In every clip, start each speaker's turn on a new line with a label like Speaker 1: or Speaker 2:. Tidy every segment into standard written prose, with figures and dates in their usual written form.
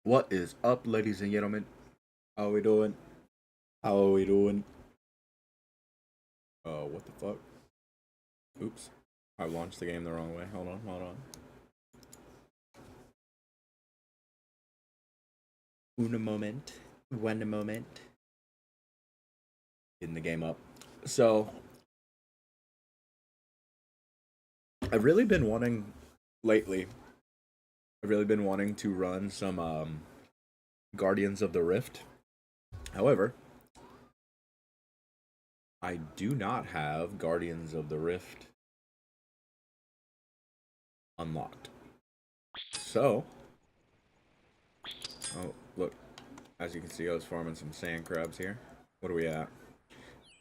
Speaker 1: What is up, ladies and gentlemen? How are we doing? How are we doing? What the fuck? Oops. I launched the game the wrong way. Hold on, hold on. Una moment. One moment. Getting the game up. So, I've really been wanting, lately, I've really been wanting to run some, Guardians of the Rift. However, I do not have Guardians of the Rift unlocked. So, oh, look. As you can see, I was farming some sand crabs here. What are we at?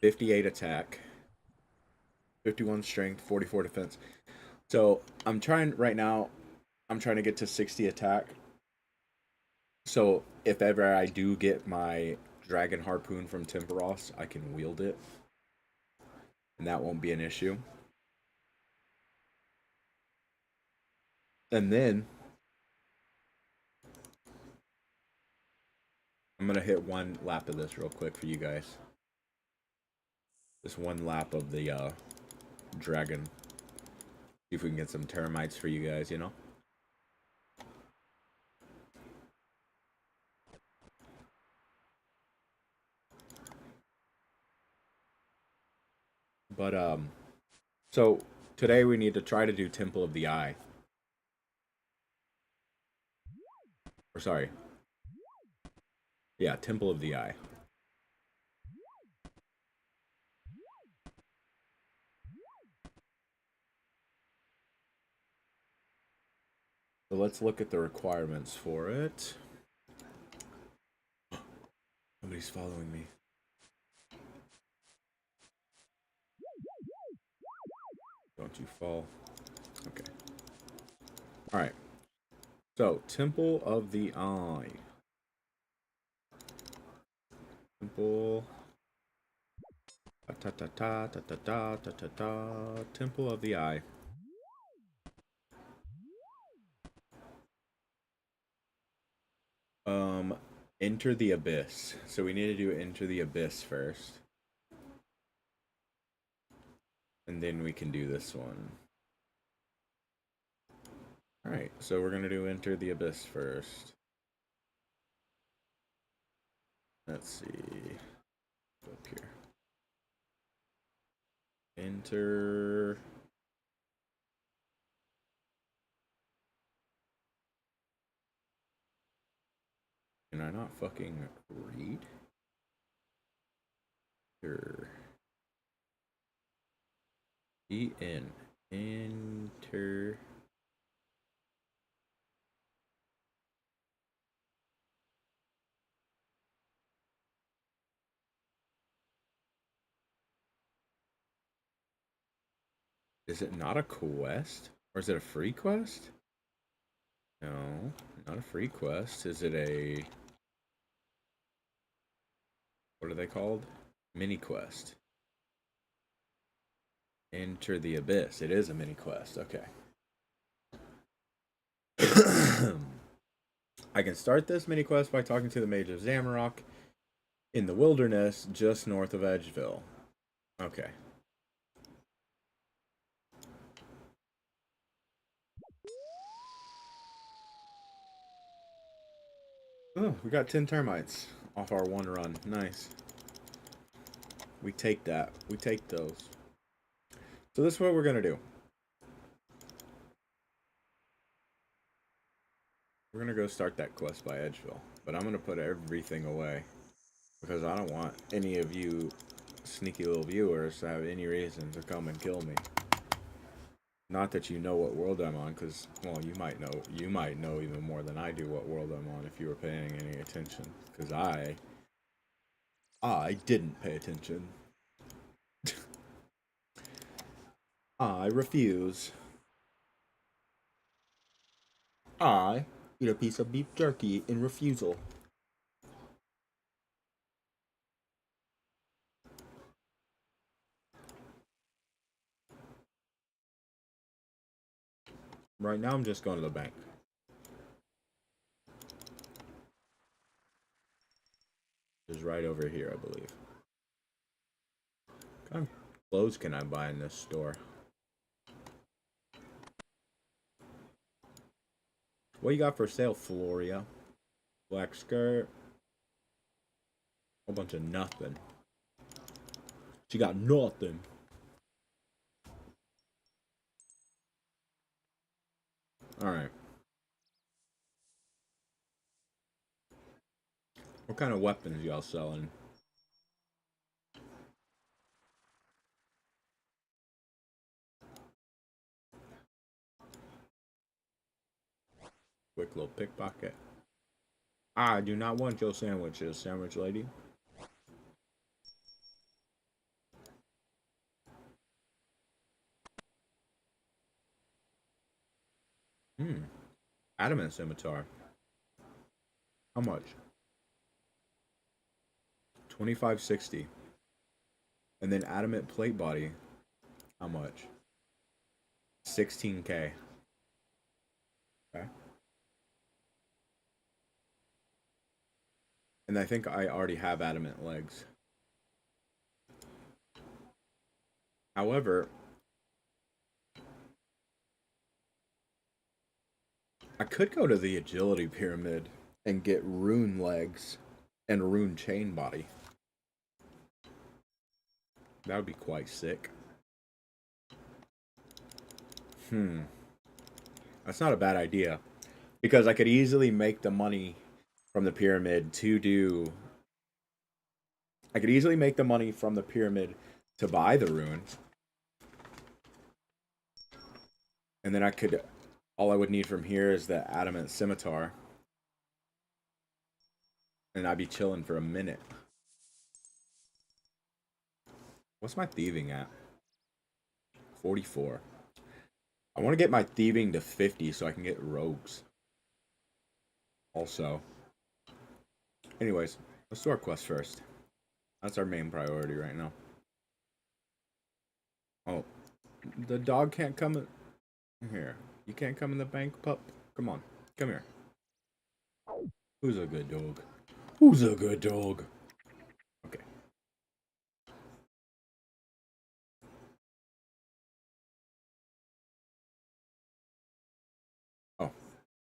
Speaker 1: 58 attack, 51 strength, 44 defense. So I'm trying right now. I'm trying to get to 60 attack. So if ever I do get my dragon harpoon from Timberos, I can wield it, and that won't be an issue. And then I'm gonna hit one lap of this real quick for you guys. Just one lap of the dragon. See if we can get some termites for you guys. But so today we need to try to do Temple of the Eye. Or sorry, yeah, Temple of the Eye. So let's look at the requirements for it. Somebody's following me. Don't you fall. Okay. Alright. So, Temple of the Eye. Temple. Ta ta ta ta ta ta ta ta ta. Temple of the Eye. Enter the Abyss. So we need to do Enter the Abyss first. And then we can do this one. Alright, so we're gonna do Enter the Abyss first. Let's see. Go up here. Enter. Can I not fucking read? Enter. E-N. Enter. Is it not a quest? Or is it a free quest? No, not a free quest. Is it a... What are they called? Mini quest. Enter the Abyss. It is a mini quest. Okay. I can start this mini quest by talking to the Mage of Zamorak in the wilderness just north of Edgeville. Okay. Oh, we got 10 termites off our one run. Nice. We take that. We take those. So this is what we're going to do. We're going to go start that quest by Edgeville. But I'm going to put everything away. Because I don't want any of you sneaky little viewers to have any reason to come and kill me. Not that you know what world I'm on, because, well, you might know even more than I do what world I'm on if you were paying any attention. Because I didn't pay attention. I refuse. I eat a piece of beef jerky in refusal. Right now, I'm just going to the bank. right over here, I believe. What kind of clothes can I buy in this store? What you got for sale, Floria? Black skirt. Whole bunch of nothing. She got nothing. Alright. What kind of weapons y'all selling? Quick little pickpocket. I do not want your sandwiches, sandwich lady. Adamant scimitar. How much? 2560. And then adamant plate body. How much? 16k. Okay. And I think I already have adamant legs. However, I could go to the agility pyramid and get rune legs and rune chain body. That would be quite sick. That's not a bad idea. Because I could easily make the money from the pyramid to do... I could easily make the money from the pyramid to buy the rune. And then I could... All I would need from here is the adamant scimitar. And I'd be chilling for a minute. What's my thieving at? 44. I want to get my thieving to 50 so I can get rogues. Also. Anyways, let's do our quest first. That's our main priority right now. Oh. The dog can't come in here. You can't come in the bank, pup? Come on. Come here. Who's a good dog? Who's a good dog? Okay. Oh.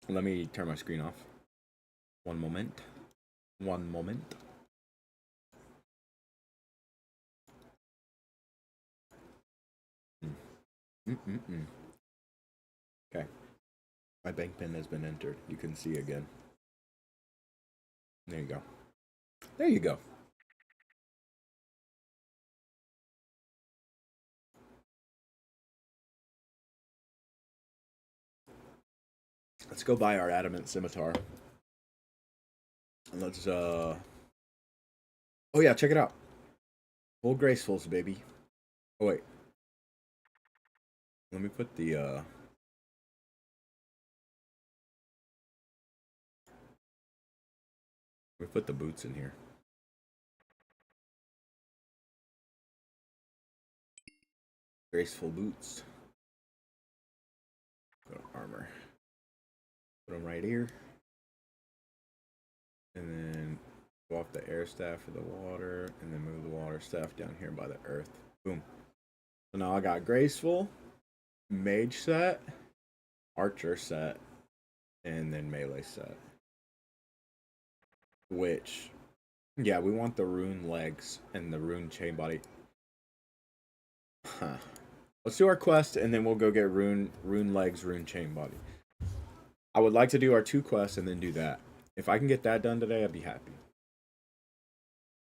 Speaker 1: Let me turn my screen off. One moment. One moment. Okay. My bank pin has been entered. You can see again. There you go. There you go. Let's go buy our adamant scimitar. And let's oh yeah, check it out. Full gracefuls, baby. Oh wait. Let me put the let me put the boots in here. Graceful boots. Go to armor. Put them right here. And then go off the air staff for the water. And then move the water staff down here by the earth. Boom. So now I got graceful, mage set, archer set, and then melee set. Which, yeah, we want the rune legs and the rune chain body. Huh. Let's do our quest, and then we'll go get rune legs, rune chain body. I would like to do our 2 quests and then do that. If I can get that done today, I'd be happy.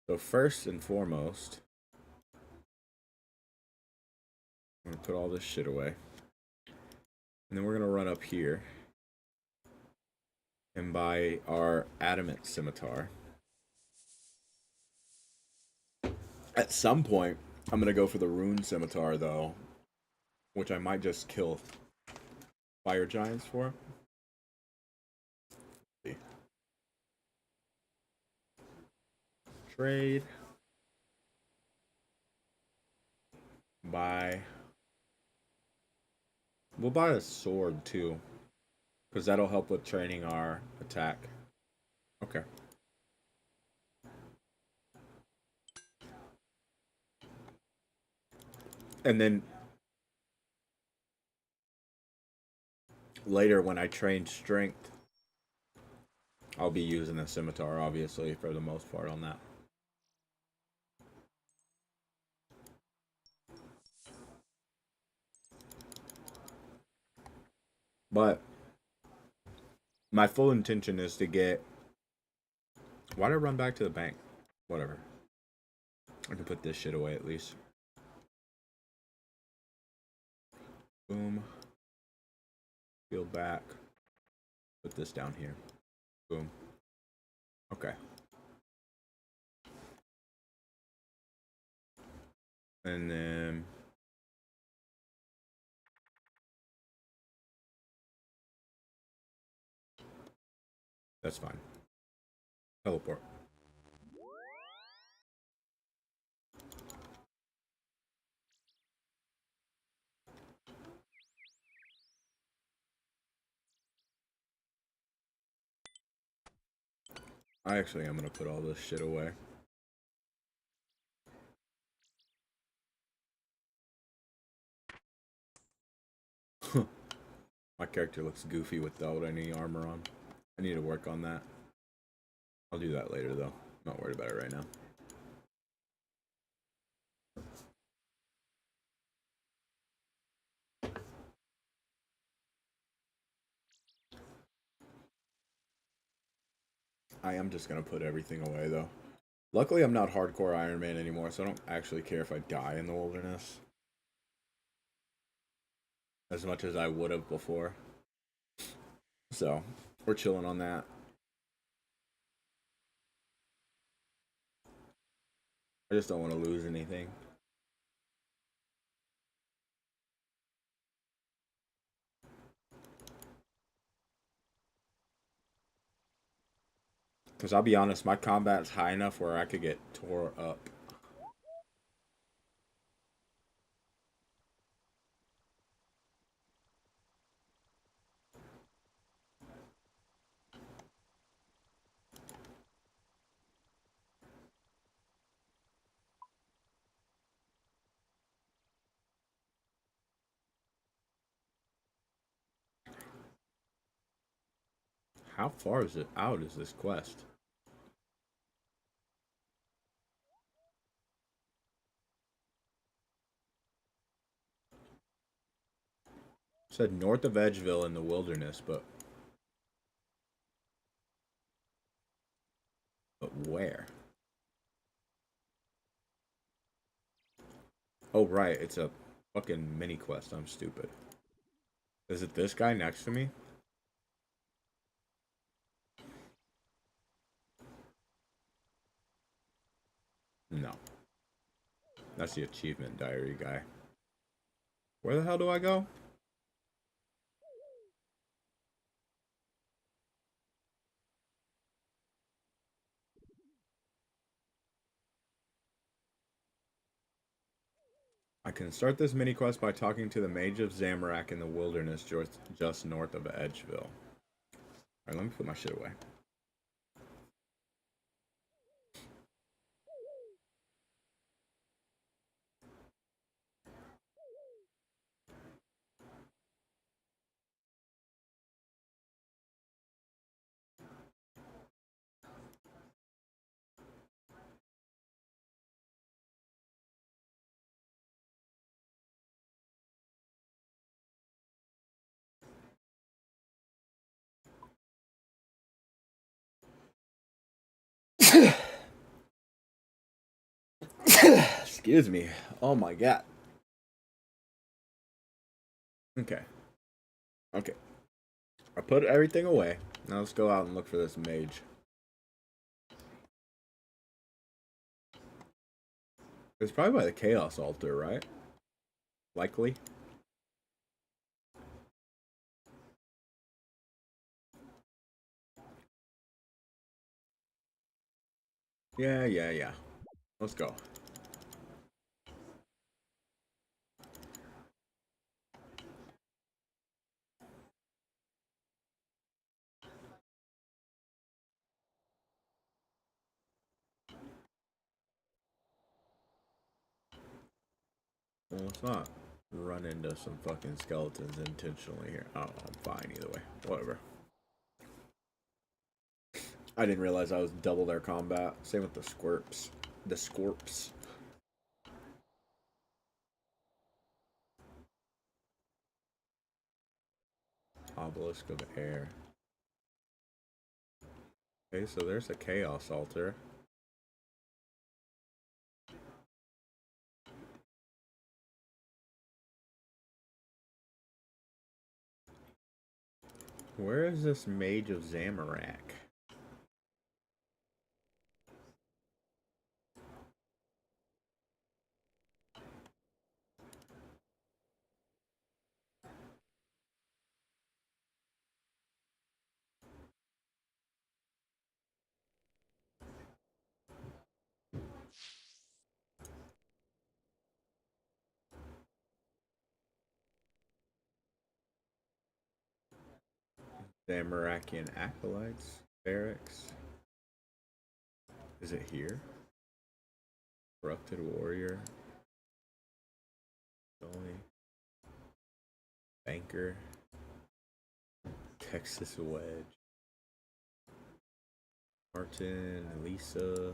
Speaker 1: So first and foremost, I'm going to put all this shit away. And then we're going to run up here and buy our adamant scimitar. At some point, I'm going to go for the rune scimitar, though, which I might just kill fire giants for. Let's see. Trade. Buy. We'll buy a sword, too, because that'll help with training our attack. Okay. And then later when I train strength, I'll be using a scimitar, obviously, for the most part on that. But my full intention is to get... Why'd I run back to the bank? Whatever. I can put this shit away at least. Boom. Peel back. Put this down here. Boom. Okay. And then... That's fine. Teleport. I actually am going to put all this shit away. My character looks goofy without any armor on. I need to work on that. I'll do that later though. I'm not worried about it right now. I am just going to put everything away though. Luckily I'm not hardcore Iron Man anymore, so I don't actually care if I die in the wilderness. As much as I would have before. So, we're chilling on that. I just don't want to lose anything. Because I'll be honest, my combat's high enough where I could get tore up. How far is it out is this quest? It said north of Edgeville in the wilderness, but where? Oh right, it's a fucking mini quest. I'm stupid. Is it this guy next to me? No. That's the achievement diary guy. Where the hell do I go? I can start this mini quest by talking to the Mage of Zamorak in the wilderness just north of Edgeville. Alright, let me put my shit away. Excuse me. Oh my god. Okay. Okay. I put everything away. Now let's go out and look for this mage. It's probably by the Chaos Altar, right? Likely. Yeah. Let's go. Well, let's not run into some fucking skeletons intentionally here. Oh, I'm fine either way. Whatever. I didn't realize I was double their combat. Same with the squirps. The scorps. Obelisk of air. Okay, so there's a chaos altar. Where is this Mage of Zamorak? Zamorakian acolytes barracks. Is it here? Corrupted warrior. Only banker. Texas wedge. Martin, Lisa,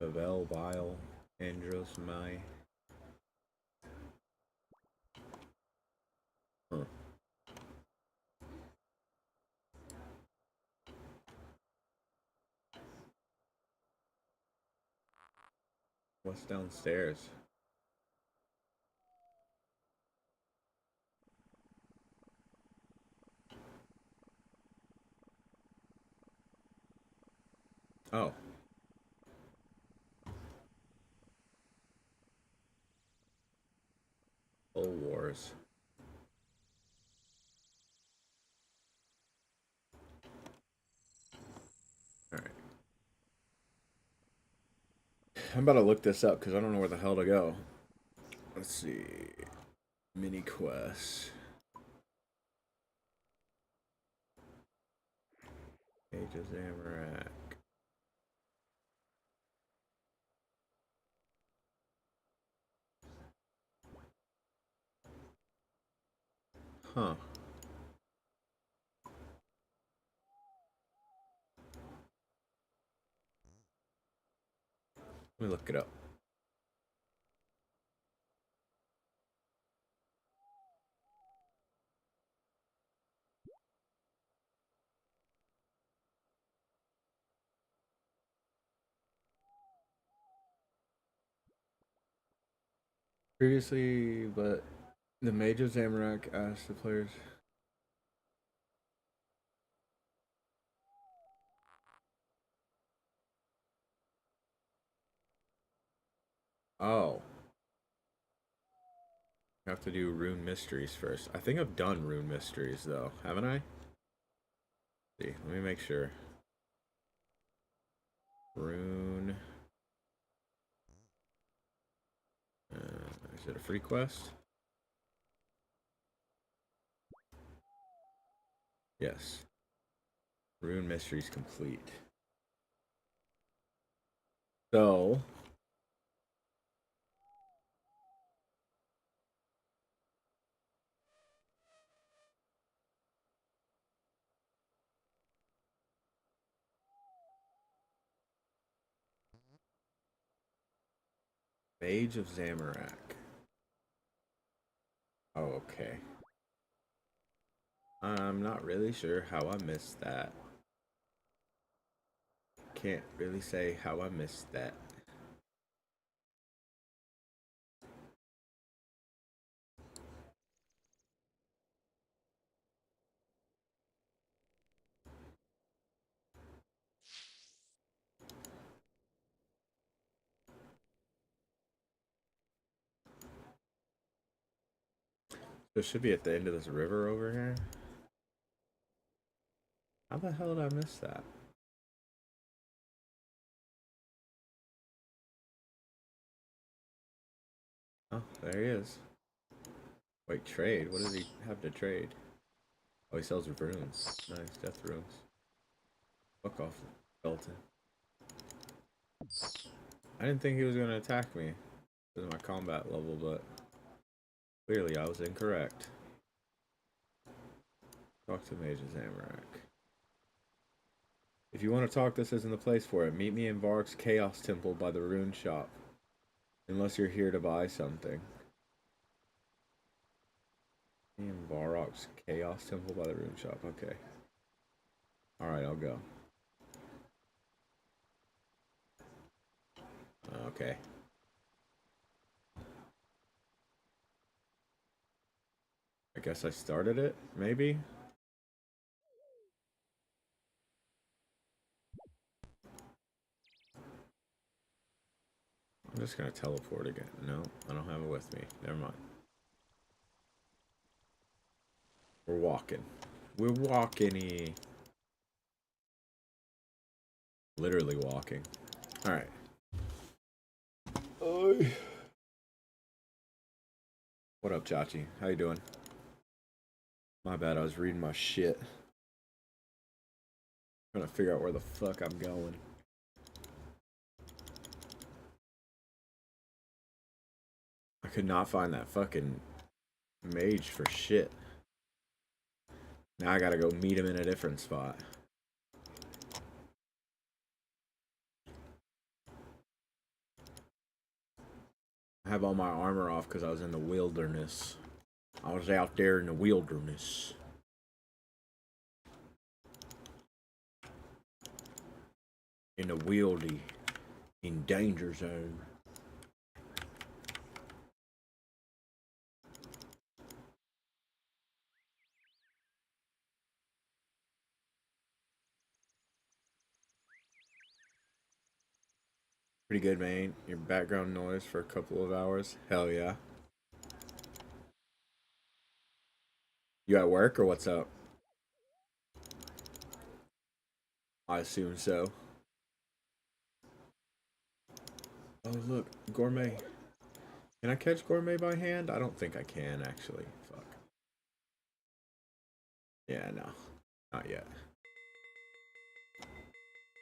Speaker 1: Pavel, Bile, Andros, Mai. Huh. What's downstairs? Oh. Old Wars. Alright. I'm about to look this up because I don't know where the hell to go. Let's see. Mini quest. Age of Zamorak. Huh. Let me look it up. Previously, but the Mage of Zamorak asked the players. Oh. I have to do Rune Mysteries first. I think I've done Rune Mysteries though, haven't I? Let's see, let me make sure. Rune. Is it a free quest? Yes. Rune Mysteries complete. So, Mage of Zamorak. Oh, okay. I'm not really sure how I missed that. Can't really say how I missed that. So it should be at the end of this river over here. How the hell did I miss that? Oh, there he is. Wait, trade? What does he have to trade? Oh, he sells runes. Nice, death runes. Fuck off, skeleton. I didn't think he was gonna attack me. This is my combat level, but clearly I was incorrect. Talk to Mage Zamorak. If you want to talk, this isn't the place for it. Meet me in Varroc's Chaos Temple by the Rune Shop. Unless you're here to buy something. In Varroc's Chaos Temple by the Rune Shop. Okay. Alright, I'll go. Okay. I guess I started it, maybe? I'm just gonna teleport again. No, I don't have it with me. Never mind. We're walking. We're walking-y. Literally walking. Alright. What up, Chachi? How you doing? My bad, I was reading my shit. Trying to figure out where the fuck I'm going. I could not find that fucking mage for shit. Now I gotta go meet him in a different spot. I have all my armor off because I was in the wilderness. I was out there in the wilderness. In the wildy. In danger zone. Pretty good, man. Your background noise for a couple of hours. Hell yeah. You at work or what's up? I assume so. Oh, look. Gourmet. Can I catch Gourmet by hand? I don't think I can, actually. Fuck. Yeah, no. Not yet.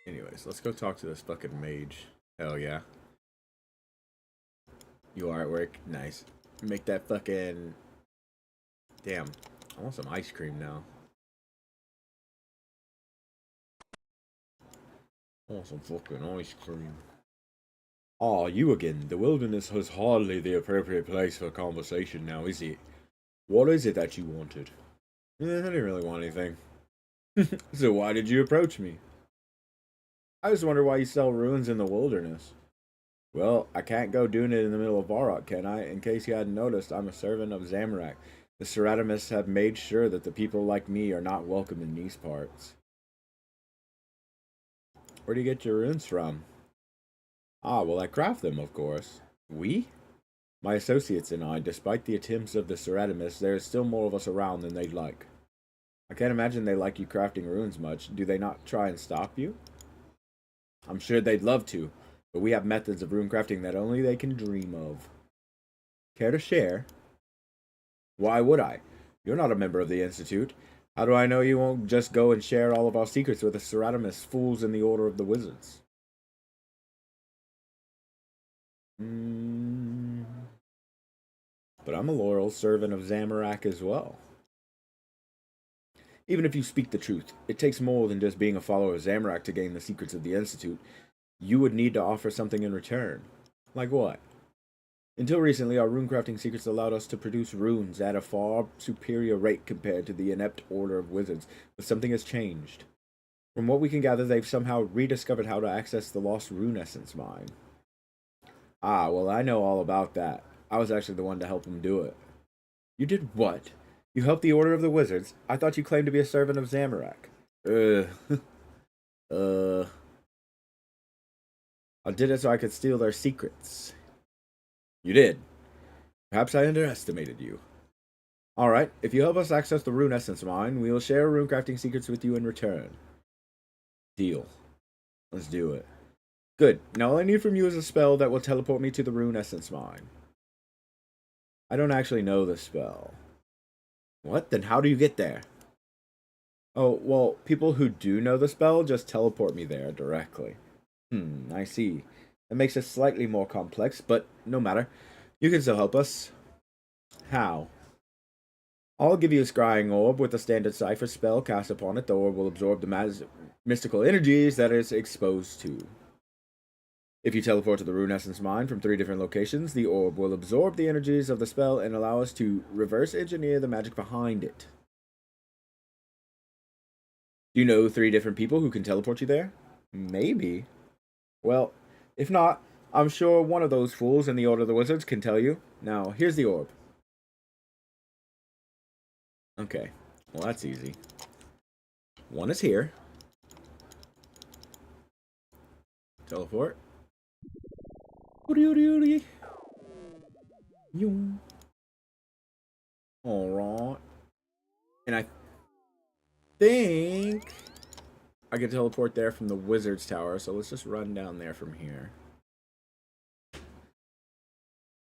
Speaker 1: Anyways, let's go talk to this fucking mage. Hell yeah. You are at work? Nice. Make that fucking... Damn. I want some ice cream now. I want some fucking ice cream. Aw, you again. The wilderness is hardly the appropriate place for conversation now, is it? What is it that you wanted? I didn't really want anything. So why did you approach me? I just wonder why you sell ruins in the wilderness. Well, I can't go doing it in the middle of Varrock, can I? In case you hadn't noticed, I'm a servant of Zamorak. The Ceratimists have made sure that the people like me are not welcome in these parts. Where do you get your runes from? Ah, well, I craft them, of course. We? My associates and I, despite the attempts of the Ceratimists, there is still more of us around than they'd like. I can't imagine they like you crafting runes much. Do they not try and stop you? I'm sure they'd love to, but we have methods of rune crafting that only they can dream of. Care to share? Why would I? You're not a member of the Institute. How do I know you won't just go and share all of our secrets with the Ceratimus fools in the Order of the Wizards? But I'm a loyal servant of Zamorak as well. Even if you speak the truth, it takes more than just being a follower of Zamorak to gain the secrets of the Institute. You would need to offer something in return. Like what? Until recently, our runecrafting secrets allowed us to produce runes at a far superior rate compared to the inept Order of Wizards, but something has changed. From what we can gather, they've somehow rediscovered how to access the lost rune essence mine. Ah, well, I know all about that. I was actually the one to help them do it. You did what? You helped the Order of the Wizards? I thought you claimed to be a servant of Zamorak. I did it so I could steal their secrets. You did. Perhaps I underestimated you. Alright, if you help us access the rune essence mine, we will share runecrafting secrets with you in return. Deal. Let's do it. Good. Now all I need from you is a spell that will teleport me to the rune essence mine. I don't actually know the spell. What? Then how do you get there? Oh, well, people who do know the spell just teleport me there directly. I see. It makes it slightly more complex, but no matter. You can still help us. How? I'll give you a scrying orb with a standard cipher spell cast upon it. The orb will absorb the mystical energies that it's exposed to. If you teleport to the Rune Essence Mine from 3 different locations, the orb will absorb the energies of the spell and allow us to reverse engineer the magic behind it. Do you know 3 different people who can teleport you there? Maybe. Well, if not, I'm sure one of those fools in the Order of the Wizards can tell you. Now, here's the orb. Okay, well that's easy. One is here. Teleport. Alright. And I think I can teleport there from the Wizard's Tower, so let's just run down there from here.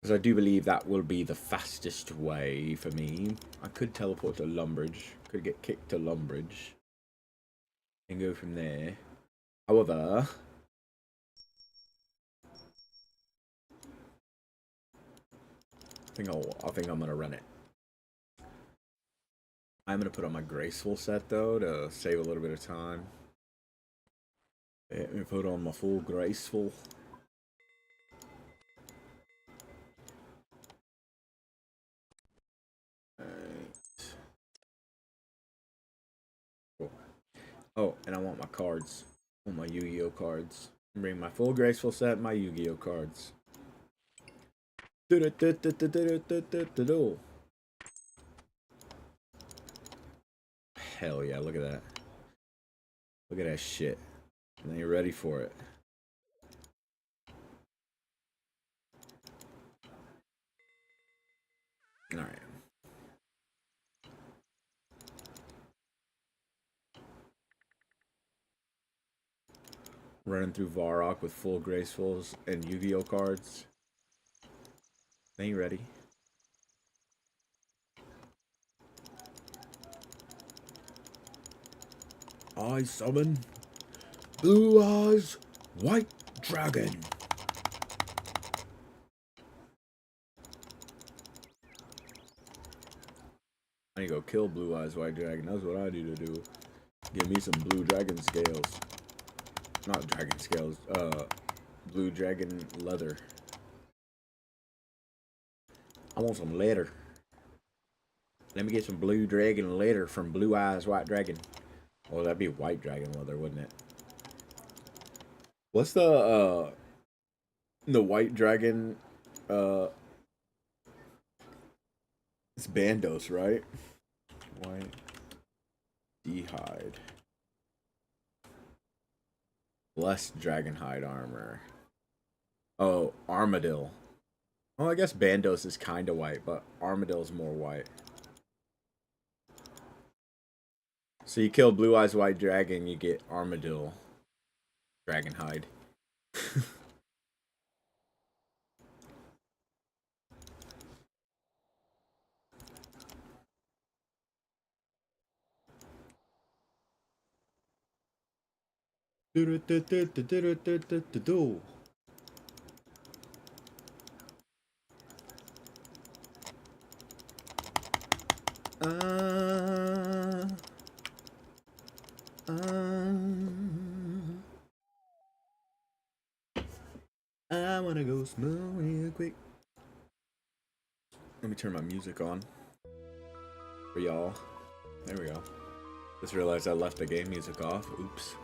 Speaker 1: Because I do believe that will be the fastest way for me. I could teleport to Lumbridge. Could get kicked to Lumbridge. And go from there. However, I think I'm gonna run it. I'm gonna put on my graceful set though to save a little bit of time. Let me put on my full graceful. Alright. Cool. Oh, and I want my cards. I want my Yu-Gi-Oh cards. Bring my full graceful set, my Yu-Gi-Oh cards. Hell yeah, look at that. Look at that shit. And you're ready for it. Alright. Running through Varrock with full gracefuls and Yu-Gi-Oh cards. Then you ready? I summon Blue Eyes White Dragon. I need to go kill Blue Eyes White Dragon. That's what I need to do. Give me some blue dragon scales. Not dragon scales. Blue dragon leather. I want some leather. Let me get some blue dragon leather from Blue Eyes White Dragon. Oh, that'd be white dragon leather, wouldn't it? What's the white dragon, it's Bandos, right? White D-hide. Less dragon hide armor. Oh, Armadil. Well, I guess Bandos is kind of white, but Armadil's more white. So you kill Blue Eyes White Dragon, you get Armadil. Dragon hide. I wanna go smooth real quick. Let me turn my music on for y'all. There we go. Just realized I left the game music off. Oops.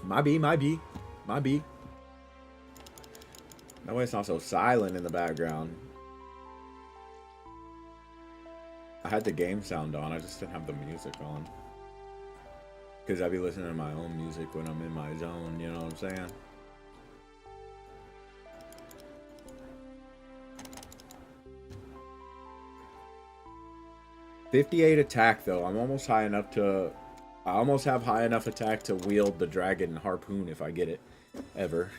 Speaker 1: My B. That way it's not so silent in the background. I had the game sound on, I just didn't have the music on. Because I'd be listening to my own music when I'm in my zone, you know what I'm saying? .58 attack though. I'm almost high enough to... I almost have high enough attack to wield the dragon harpoon if I get it. Ever.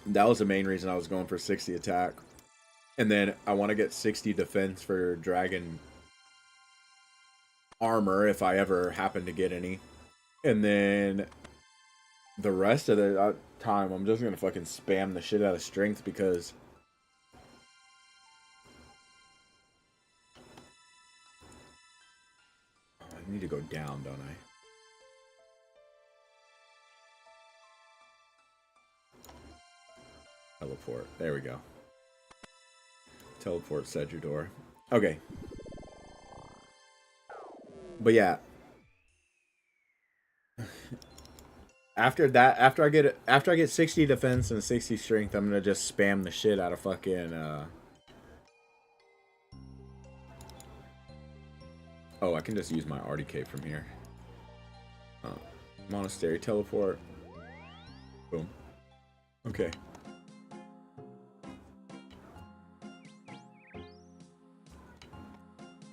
Speaker 1: That was the main reason I was going for 60 attack. And then I want to get 60 defense for dragon armor if I ever happen to get any. And then the rest of the time, I'm just gonna fucking spam the shit out of strength because I need to go down, don't I? Teleport. There we go. Teleport said your door. Okay. But yeah. After that, after I get 60 defense and 60 strength, I'm gonna just spam the shit out of fucking oh, I can just use my RDK from here. Monastery teleport. Boom. Okay.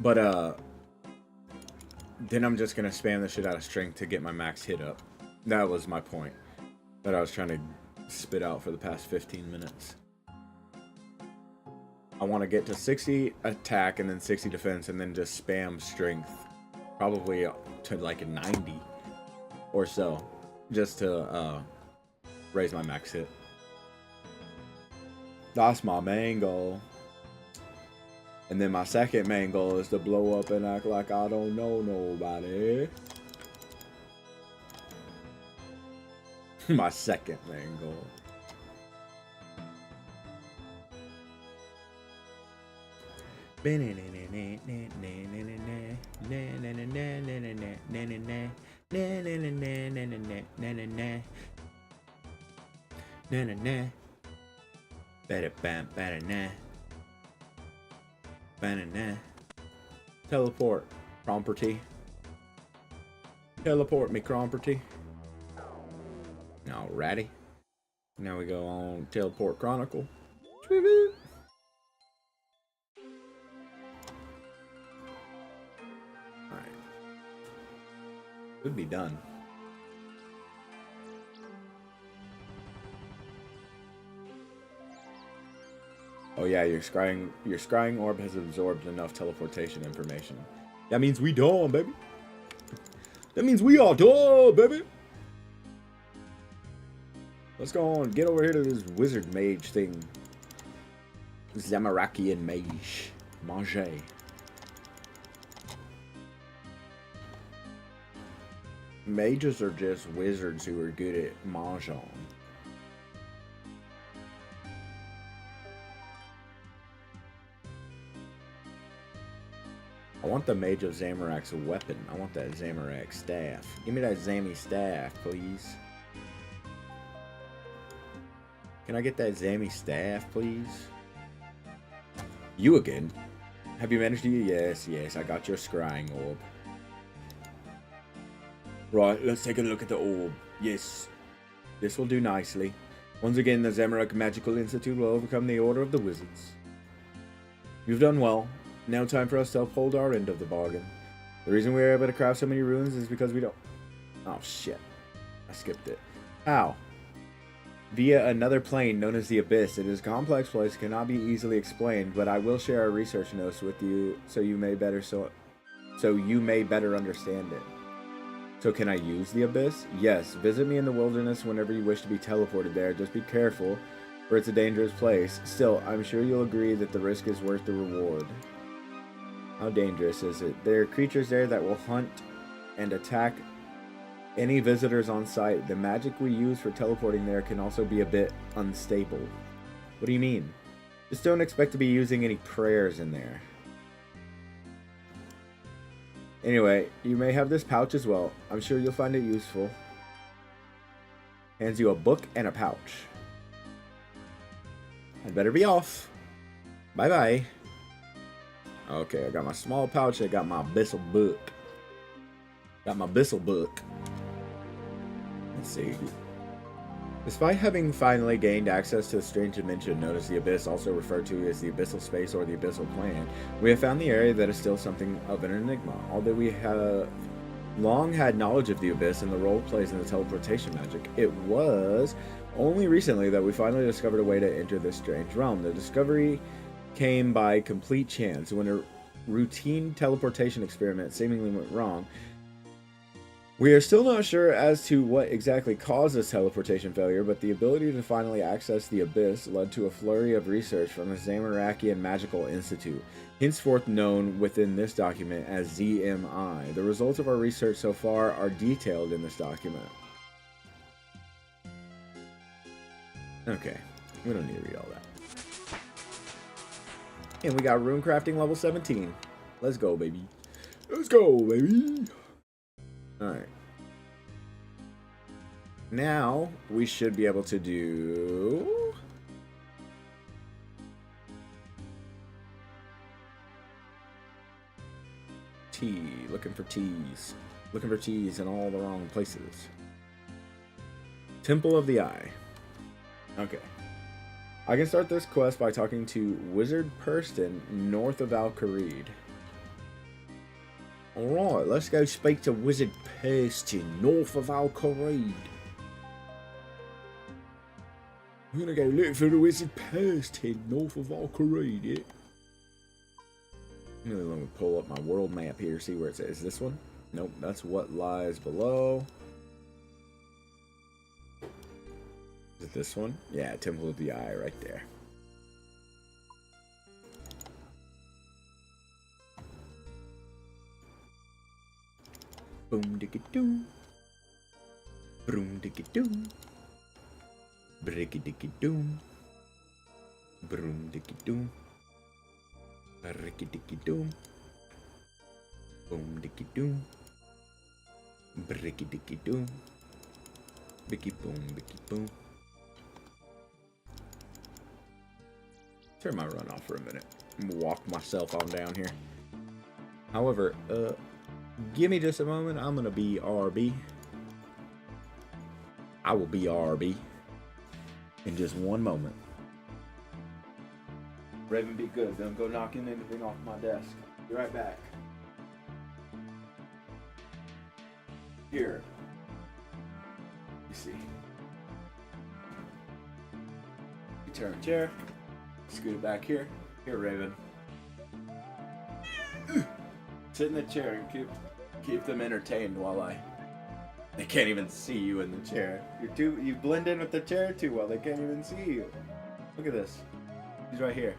Speaker 1: But then I'm just gonna spam the shit out of strength to get my max hit up. That was my point that I was trying to spit out for the past 15 minutes. I want to get to 60 attack and then 60 defense and then just spam strength. Probably to like a 90 or so. Just to raise my max hit. That's my main goal. And then my second main goal is to blow up and act like I don't know nobody. My second main goal. Teleport, property. Teleport me, property. Alrighty. Now we go on Teleport Chronicle. Alright. Should be done. Oh yeah, your scrying orb has absorbed enough teleportation information. That means we done, baby. That means we all done, baby. Let's go on. Get over here to this wizard mage thing. Zamarakian mage. Manger. Mages are just wizards who are good at mahjong. I want the Mage of Zamorak's weapon. I want that Zamorak staff. Give me that Zammy staff, please. Can I get that Zammy staff, please? You again? Have you managed to? Yes, yes. I got your scrying orb. Right, let's take a look at the orb. Yes. This will do nicely. Once again, the Zamorak Magical Institute will overcome the Order of the Wizards. You've done well. Now time for us to uphold our end of the bargain. The reason we were able to craft so many runes is because we don't... Oh, shit. I skipped it. How? Via another plane known as the Abyss. It is a complex place, cannot be easily explained, but I will share our research notes with you so you may better understand it. So can I use the Abyss? Yes. Visit me in the wilderness whenever you wish to be teleported there. Just be careful, for it's a dangerous place. Still, I'm sure you'll agree that the risk is worth the reward. How dangerous is it? There are creatures there that will hunt and attack any visitors on site. The magic we use for teleporting there can also be a bit unstable. What do you mean? Just don't expect to be using any prayers in there. Anyway, you may have this pouch as well. I'm sure you'll find it useful. Hands you a book and a pouch. I'd better be off. Bye-bye. Okay, I got my small pouch. I got my Abyssal book. Got my Abyssal book. Let's see. Despite having finally gained access to a strange dimension known as the Abyss, also referred to as the Abyssal Space or the Abyssal Plane, we have found the area that is still something of an enigma. Although we have long had knowledge of the Abyss and the role it plays in the teleportation magic, it was only recently that we finally discovered a way to enter this strange realm. The discovery came by complete chance. When a routine teleportation experiment seemingly went wrong, We are still not sure as to what exactly caused this teleportation failure, but the ability to finally access the Abyss led to a flurry of research from the Zamarakian Magical Institute, henceforth known within this document as ZMI. The results of our research so far are detailed in this document. Okay, we don't need to read all that. And we got rune crafting level 17. Let's go, baby. Let's go, baby. Alright. Now, we should be able to do... Tea. Looking for teas. Looking for teas in all the wrong places. Temple of the Eye. Okay. I can start this quest by talking to Wizard Purston north of Al-Kharid. Alright, let's go speak to Wizard Purston north of Al-Kharid. I'm gonna go look for the Wizard Purston north of Al-Kharid, yeah? Let me pull up my world map here, see where it says. Is this one? Nope, that's what lies below. Is it this one? Yeah, Temple of the Eye right there. Boom diggy doom. Broom diggy doom. Bricky diggy doom. Broom diggy doom. Ricky dicky doom. Boom dicky doom. Bricky dicky doom. Bicky boom, bicky boom. Turn my run off for a minute. I'm gonna walk myself on down here. However, give me just a moment. I'm gonna be RB. I will be RB in just one moment. Raven, be good. Don't go knocking anything off my desk. Be right back. Here. You see. You turn a chair. Scoot it back here. Here, Raven. Sit in the chair and keep them entertained while they can't even see you in the chair. You blend in with the chair too well. They can't even see you. Look at this. He's right here.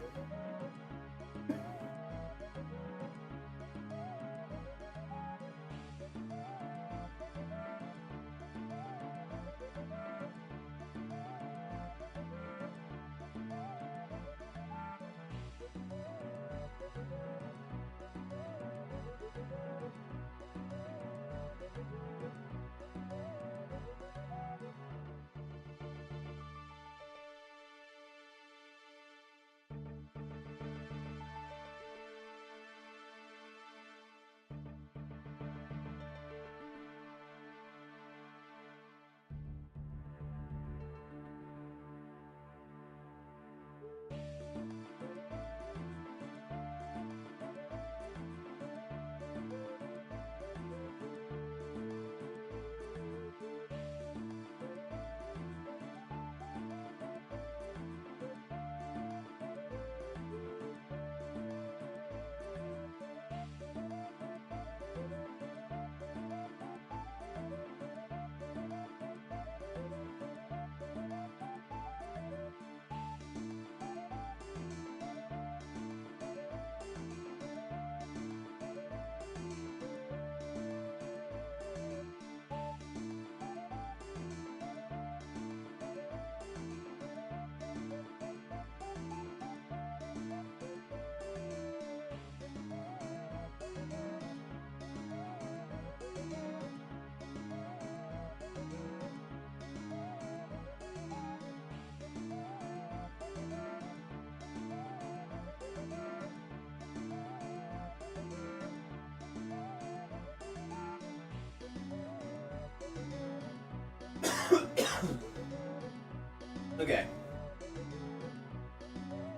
Speaker 1: Okay.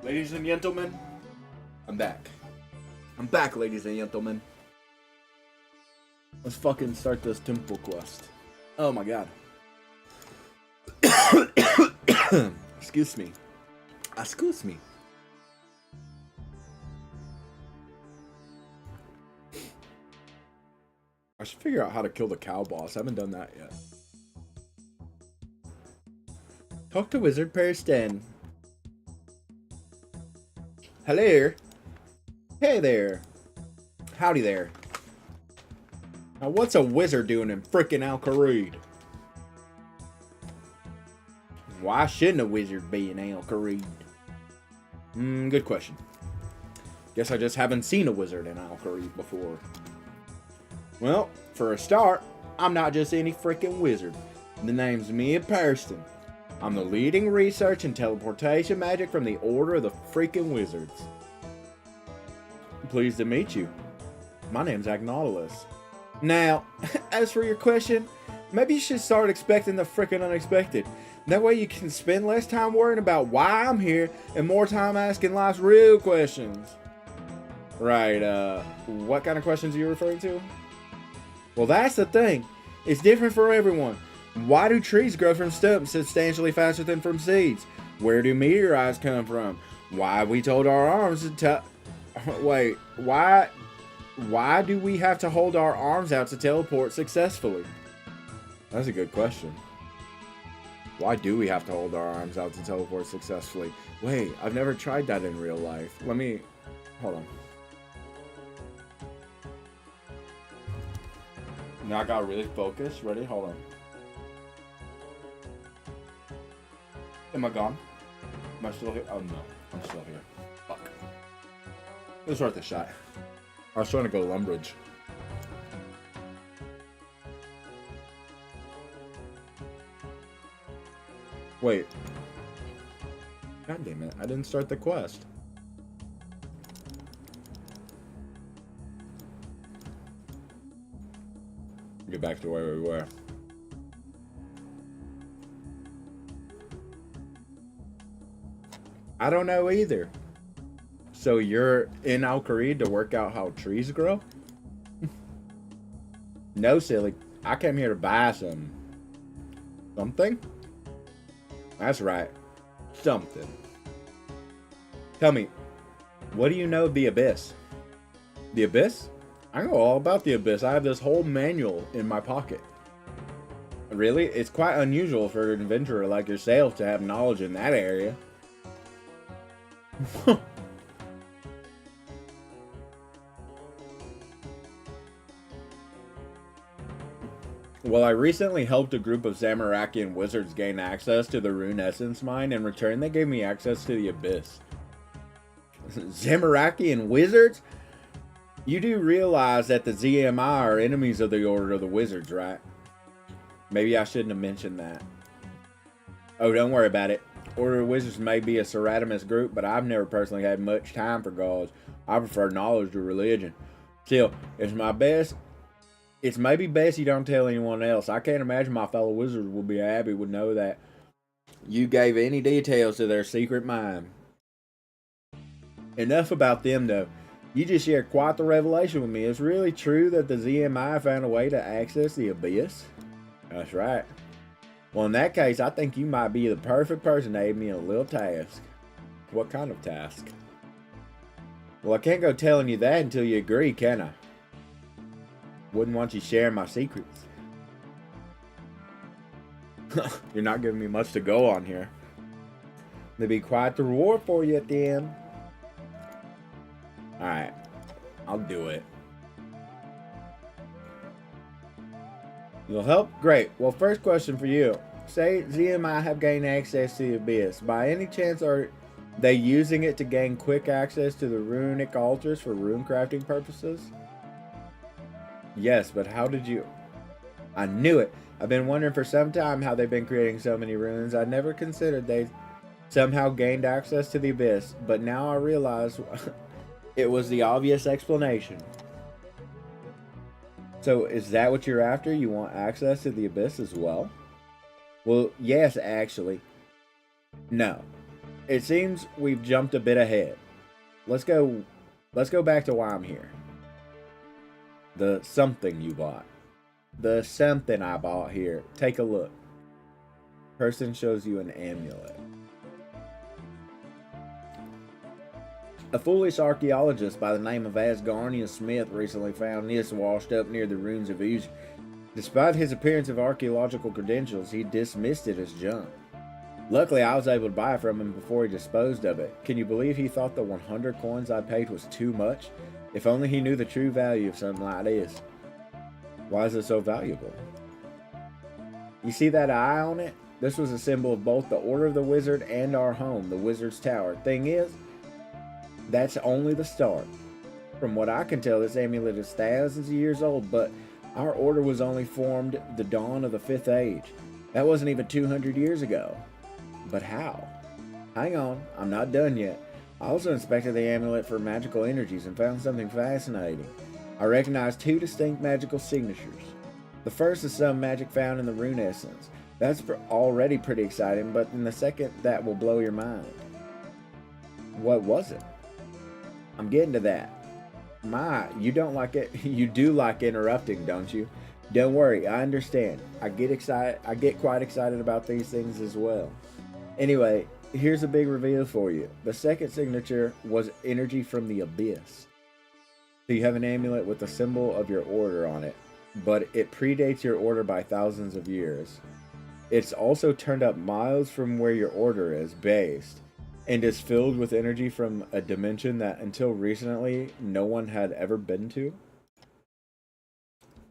Speaker 1: Ladies and gentlemen, I'm back. I'm back, ladies and gentlemen. Let's fucking start this temple quest. Oh my god. Excuse me. Excuse me. should figure out how to kill the cow boss. I haven't done that yet. Talk to Wizard Person. Hello. Hey there. Howdy there. Now what's a wizard doing in frickin' Al-Kharid? Why shouldn't a wizard be in Al-Kharid? Good question. Guess I just haven't seen a wizard in Al-Kharid before. Well, for a start, I'm not just any frickin' wizard. The name's Mia Perston. I'm the leading research in teleportation magic from the Order of the Freaking Wizards. Pleased to meet you. My name's Agnautilus. Now, as for your question, maybe you should start expecting the frickin' unexpected. That way you can spend less time worrying about why I'm here and more time asking life's real questions. Right, what kind of questions are you referring to? Well, that's the thing. It's different for everyone. Why do trees grow from stumps substantially faster than from seeds? Where do meteorites come from? Why have we told our arms to wait, why do we have to hold our arms out to teleport successfully? That's a good question. Why do we have to hold our arms out to teleport successfully? Wait, I've never tried that in real life. Hold on. Now I gotta really focus. Ready? Hold on. Am I gone? Am I still here? Oh no, I'm still here. Fuck. It was worth a shot. I was trying to go Lumbridge. Wait. God damn it, I didn't start the quest. Get back to where we were. I don't know either. So you're in Al-Kharid to work out how trees grow? No, silly. I came here to buy something? That's right. Something. Tell me, what do you know of the Abyss? The Abyss? I know all about the Abyss. I have this whole manual in my pocket. Really? It's quite unusual for an adventurer like yourself to have knowledge in that area. Well, I recently helped a group of Zamarakian wizards gain access to the Rune Essence Mine. In return, they gave me access to the Abyss. Zamarakian wizards? You do realize that the ZMI are enemies of the Order of the Wizards, right? Maybe I shouldn't have mentioned that. Oh, don't worry about it. Order of Wizards may be a Ceratomus group, but I've never personally had much time for gods. I prefer knowledge to religion. Still, it's maybe best you don't tell anyone else. I can't imagine my fellow wizards will be happy to know that you gave any details to their secret mine. Enough about them, though. You just shared quite the revelation with me. It's really true that the ZMI found a way to access the Abyss? That's right. Well, in that case, I think you might be the perfect person to aid me in a little task. What kind of task? Well, I can't go telling you that until you agree, can I? Wouldn't want you sharing my secrets. You're not giving me much to go on here. There'll be quite the reward for you at the end. Alright, I'll do it. You'll help? Great. Well, first question for you. Say ZMI have gained access to the Abyss. By any chance are they using it to gain quick access to the runic altars for rune crafting purposes? Yes, but how did you... I knew it. I've been wondering for some time how they've been creating so many runes. I never considered they somehow gained access to the Abyss, but now I realize it was the obvious explanation. So, is that what you're after? You want access to the Abyss as well? Well, yes, actually. No. It seems we've jumped a bit ahead. Let's go back to why I'm here. The something you bought. The something I bought here. Take a look. Person shows you an amulet.
Speaker 2: A foolish archaeologist by the name of Asgarnius Smith recently found this washed up near the ruins of Uzur. Despite his appearance of archaeological credentials, he dismissed it as junk. Luckily, I was able to buy it from him before he disposed of it. Can you believe he thought the 100 coins I paid was too much? If only he knew the true value of something like this. Why is it so valuable? You see that eye on it? This was a symbol of both the Order of the Wizard and our home, the Wizard's Tower. Thing is, that's only the start. From what I can tell, this amulet is thousands of years old, but our order was only formed the dawn of the 5th Age. That wasn't even 200 years ago. But how? Hang on, I'm not done yet. I also inspected the amulet for magical energies and found something fascinating. I recognized 2 distinct magical signatures. The first is some magic found in the rune essence. That's already pretty exciting, but in the second, that will blow your mind. What was it? I'm getting to that. You don't like it. You do like interrupting, don't you? Don't worry, I understand. I get quite excited about these things as well. Anyway, here's a big reveal for you. The second signature was energy from the abyss. So you have an amulet with the symbol of your order on it, but it predates your order by thousands of years. It's also turned up miles from where your order is based, and is filled with energy from a dimension that until recently no one had ever been to.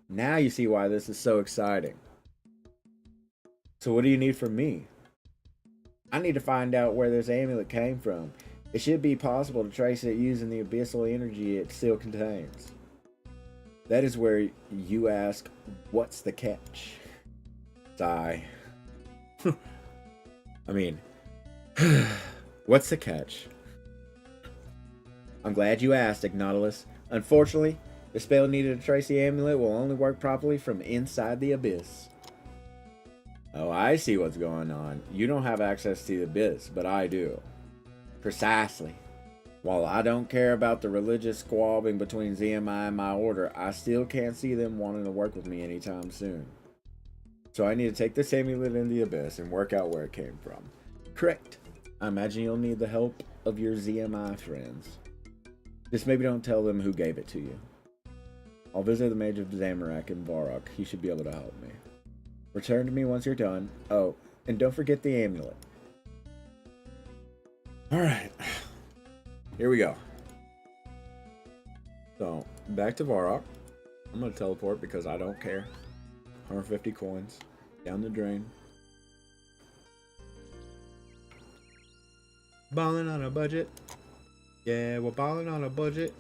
Speaker 2: Now you see why this is so exciting. So what do you need from me? I need to find out where this amulet came from. It should be possible to trace it using the abyssal energy it still contains. That is where you ask, what's the catch? Sigh. I mean, what's the catch? I'm glad you asked, Ignautilus. Unfortunately, the spell needed to trace the amulet will only work properly from inside the abyss. Oh, I see what's going on. You don't have access to the abyss, but I do. Precisely. While I don't care about the religious squabbling between ZMI and my order, I still can't see them wanting to work with me anytime soon. So I need to take this amulet in the abyss and work out where it came from. Correct. I imagine you'll need the help of your ZMI friends. Just maybe don't tell them who gave it to you. I'll visit the Mage of Zamorak in Varrock. He should be able to help me. Return to me once you're done. Oh, and don't forget the amulet. Alright. Here we go. So, back to Varrock. I'm going to teleport because I don't care. 150 coins. Down the drain. Balling on a budget. Yeah, we're balling on a budget.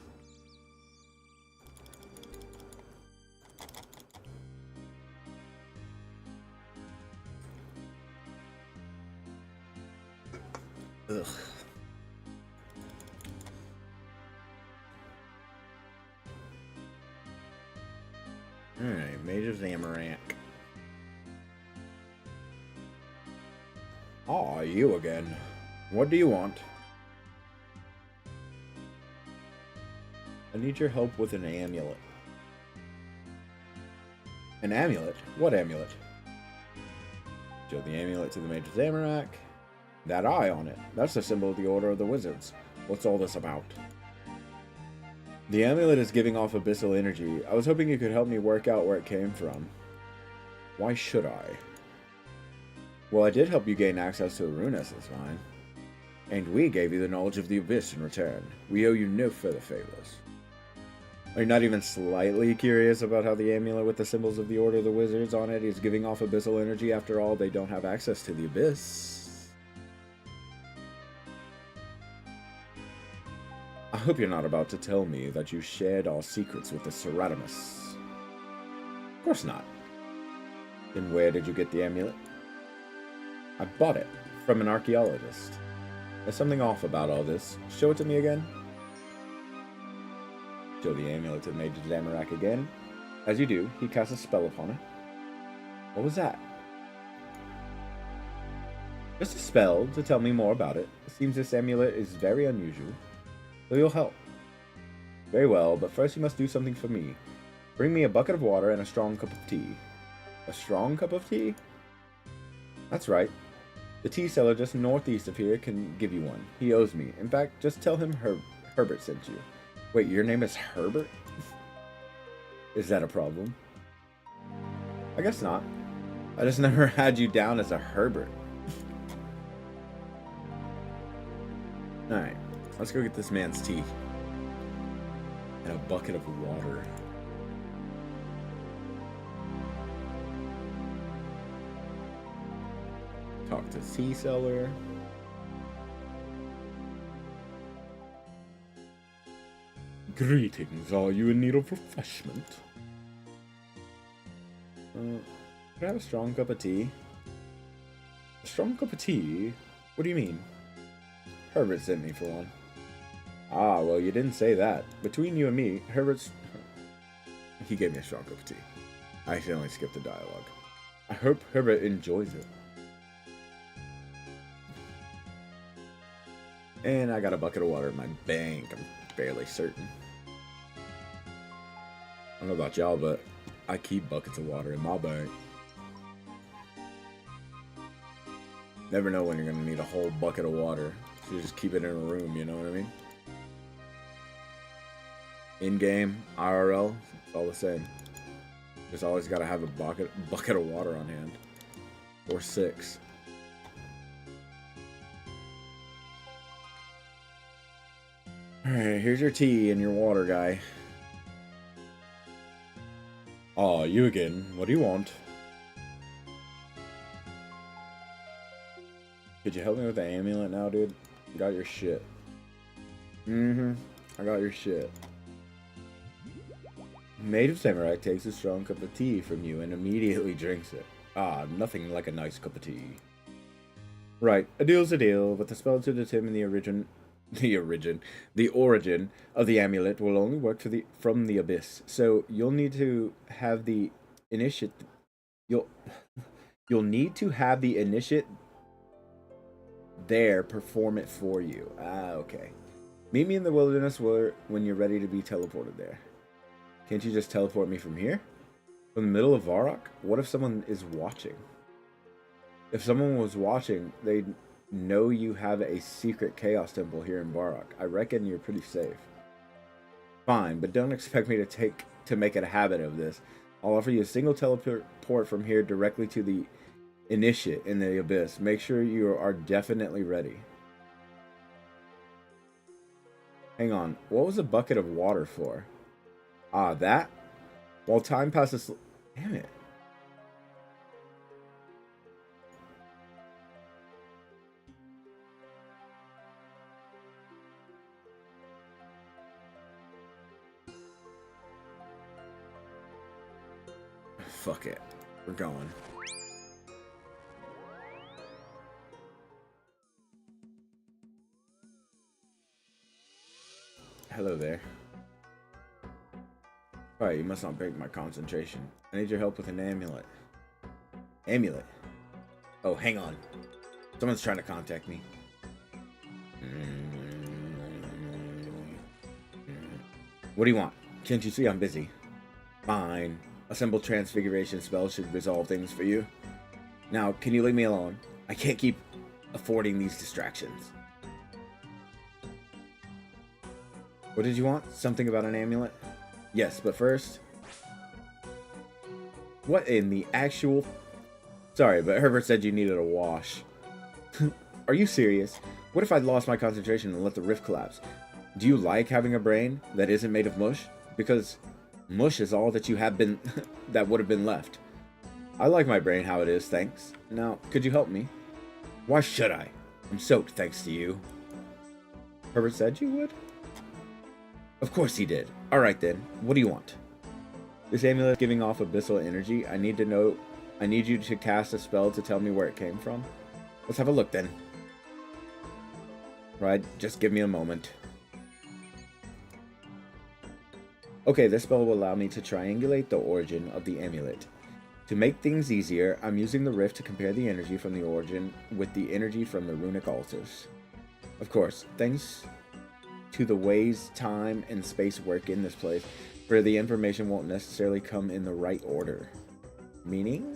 Speaker 2: Ugh. Alright, Mage of Zamorak. Aw, you again. What do you want? I need your help with an amulet. An amulet? What amulet? Show the amulet to the Mage of Zamorak. That eye on it. That's the symbol of the Order of the Wizards. What's all this about? The amulet is giving off abyssal energy. I was hoping you could help me work out where it came from. Why should I? Well, I did help you gain access to the rune essence mine. And we gave you the knowledge of the abyss in return. We owe you no further favors. Are you not even slightly curious about how the amulet with the symbols of the Order of the Wizards on it is giving off abyssal energy? After all, they don't have access to the abyss. I hope you're not about to tell me that you shared our secrets with the Ceratomus. Of course not. Then where did you get the amulet? I bought it from an archaeologist. There's something off about all this. Show it to me again. Show the amulet to Mage of Zamorak again. As you do, he casts a spell upon it. What was that? Just a spell to tell me more about it. It seems this amulet is very unusual. So you'll help. Very well, but first you must do something for me. Bring me a bucket of water and a strong cup of tea. A strong cup of tea? That's right. The tea seller just northeast of here can give you one. He owes me. In fact, just tell him Herbert sent you. Wait, your name is Herbert? Is that a problem? I guess not. I just never had you down as a Herbert. Alright, let's go get this man's tea. And a bucket of water. Talk to tea seller. Greetings, are you in need of refreshment? Could I have a strong cup of tea? A strong cup of tea? What do you mean? Herbert sent me for one. Ah, well, you didn't say that. Between you and me, Herbert's... He gave me a strong cup of tea. I accidentally skipped the dialogue. I hope Herbert enjoys it. And I got a bucket of water in my bank, I'm fairly certain. I don't know about y'all, but I keep buckets of water in my bank. Never know when you're gonna need a whole bucket of water. So you just keep it in a room, you know what I mean? In-game, IRL, it's all the same. Just always gotta have a bucket of water on hand. Or 6. Alright, here's your tea and your water, guy. Aw, you again. What do you want? Could you help me with the amulet now, dude? You got your shit. I got your shit. Native Samurai takes a strong cup of tea from you and immediately drinks it. Ah, nothing like a nice cup of tea. Right, a deal's a deal, but the spell to determine the origin of the amulet will only work from the abyss. So you'll need to have the initiate. You'll need to have the initiate there perform it for you. Ah, okay. Meet me in the wilderness when you're ready to be teleported there. Can't you just teleport me from here? From the middle of Varrock? What if someone is watching? If someone was watching, they'd know you have a secret chaos temple here in Varrock. I reckon you're pretty safe. Fine, but don't expect me to make it a habit of this. I'll offer you a single teleport from here directly to the initiate in the abyss. Make sure you are definitely ready. Hang on, what was a bucket of water for? Ah, that? While time passes... Damn it. Fuck it. We're going. Hello there. Alright, you must not break my concentration. I need your help with an amulet. Amulet? Oh, hang on. Someone's trying to contact me. What do you want? Can't you see I'm busy? Fine. A simple transfiguration spell should resolve things for you. Now, can you leave me alone? I can't keep affording these distractions. What did you want? Something about an amulet? Yes, but first... What in the actual... Sorry, but Herbert said you needed a wash. Are you serious? What if I'd lost my concentration and let the rift collapse? Do you like having a brain that isn't made of mush? Because mush is all that you have been... that would have been left. I like my brain how it is, thanks. Now, could you help me? Why should I? I'm soaked thanks to you. Herbert said you would? Of course he did. Alright then, what do you want? This amulet is giving off abyssal energy. I need you to cast a spell to tell me where it came from. Let's have a look then. Right, just give me a moment. Okay, this spell will allow me to triangulate the origin of the amulet. To make things easier, I'm using the rift to compare the energy from the origin with the energy from the runic altars. Of course, thanks to the ways time and space work in this place, where the information won't necessarily come in the right order. Meaning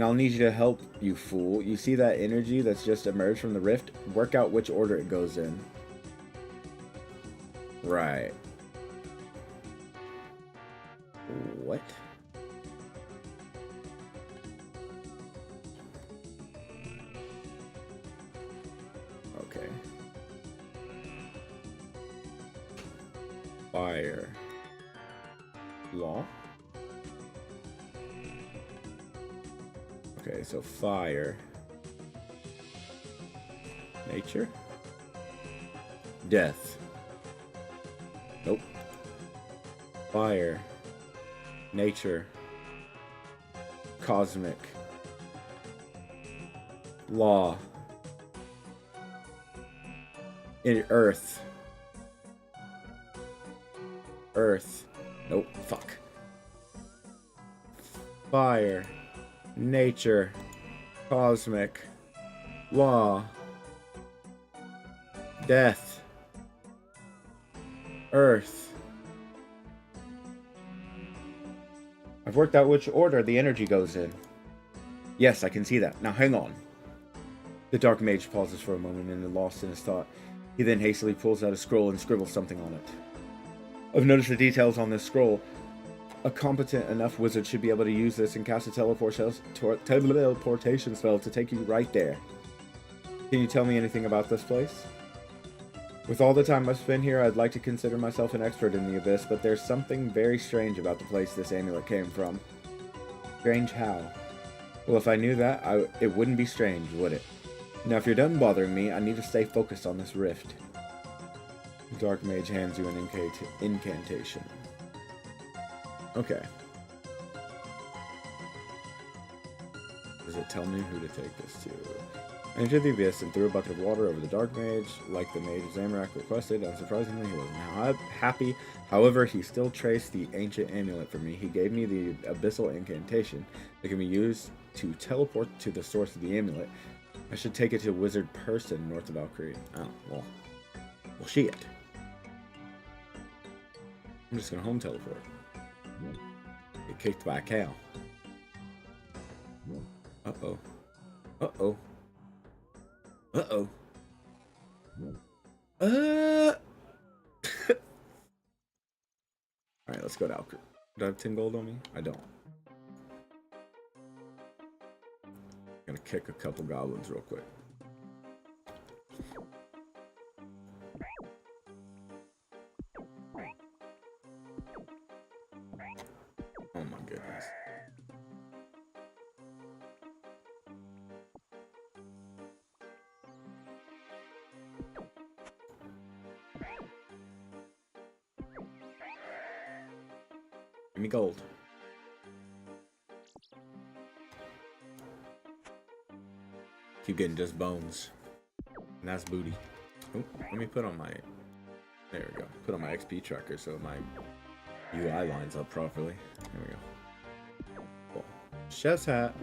Speaker 2: I'll need you to help, you fool. You see that energy that's just emerged from the rift? Work out which order it goes in.
Speaker 1: Right. What? Okay. Fire. Law? Okay, so fire. Nature? Death. Nope. Fire. Nature. Cosmic. Law. In Earth. Earth. Nope. Fuck. Fire. Nature. Cosmic. Law. Death. Earth. I've worked out which order the energy goes in. Yes, I can see that. Now hang on. The Dark Mage pauses for a moment and is lost in his thought. He then hastily pulls out a scroll and scribbles something on it. I've noticed the details on this scroll. A competent enough wizard should be able to use this and cast a teleportation spell to take you right there. Can you tell me anything about this place? With all the time I've spent here, I'd like to consider myself an expert in the Abyss, but there's something very strange about the place this amulet came from. Strange how? Well, if I knew that, it wouldn't be strange, would it? Now, if you're done bothering me, I need to stay focused on this rift. The Dark Mage hands you an incantation. Okay. Does it tell me who to take this to? I entered the Abyss and threw a bucket of water over the Dark Mage, like the Mage Zamorak requested. Unsurprisingly, he was now happy. However, he still traced the ancient amulet for me. He gave me the abyssal incantation that can be used to teleport to the source of the amulet. I should take it to Wizard Person, north of Valkyrie. Oh, well. Well, shit. I'm just gonna home teleport. Get kicked by a cow. Uh-oh. Uh-oh. Uh-oh. Alright, let's go to Valkyrie. Do I have 10 gold on me? I don't. Gonna kick a couple goblins real quick. Oh my goodness. Give me gold. Keep getting just bones. And that's booty. Oh, let me put on my... There we go. Put on my XP tracker so my UI lines up properly. There we go. Cool. Chef's hat.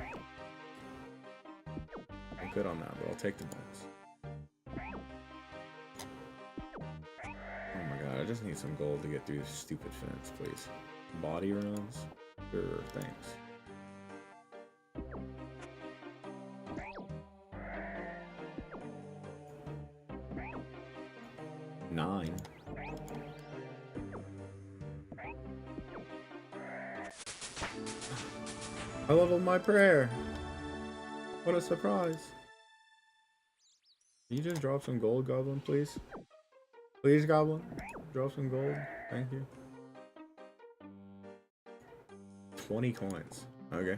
Speaker 1: I'm good on that, but I'll take the bones. Oh my god, I just need some gold to get through this stupid fence, please. Body runes? Sure, thanks. Nine. I leveled my prayer. What a surprise. Can you just drop some gold, Goblin, please? Please, Goblin? Drop some gold. Thank you. 20 coins. Okay.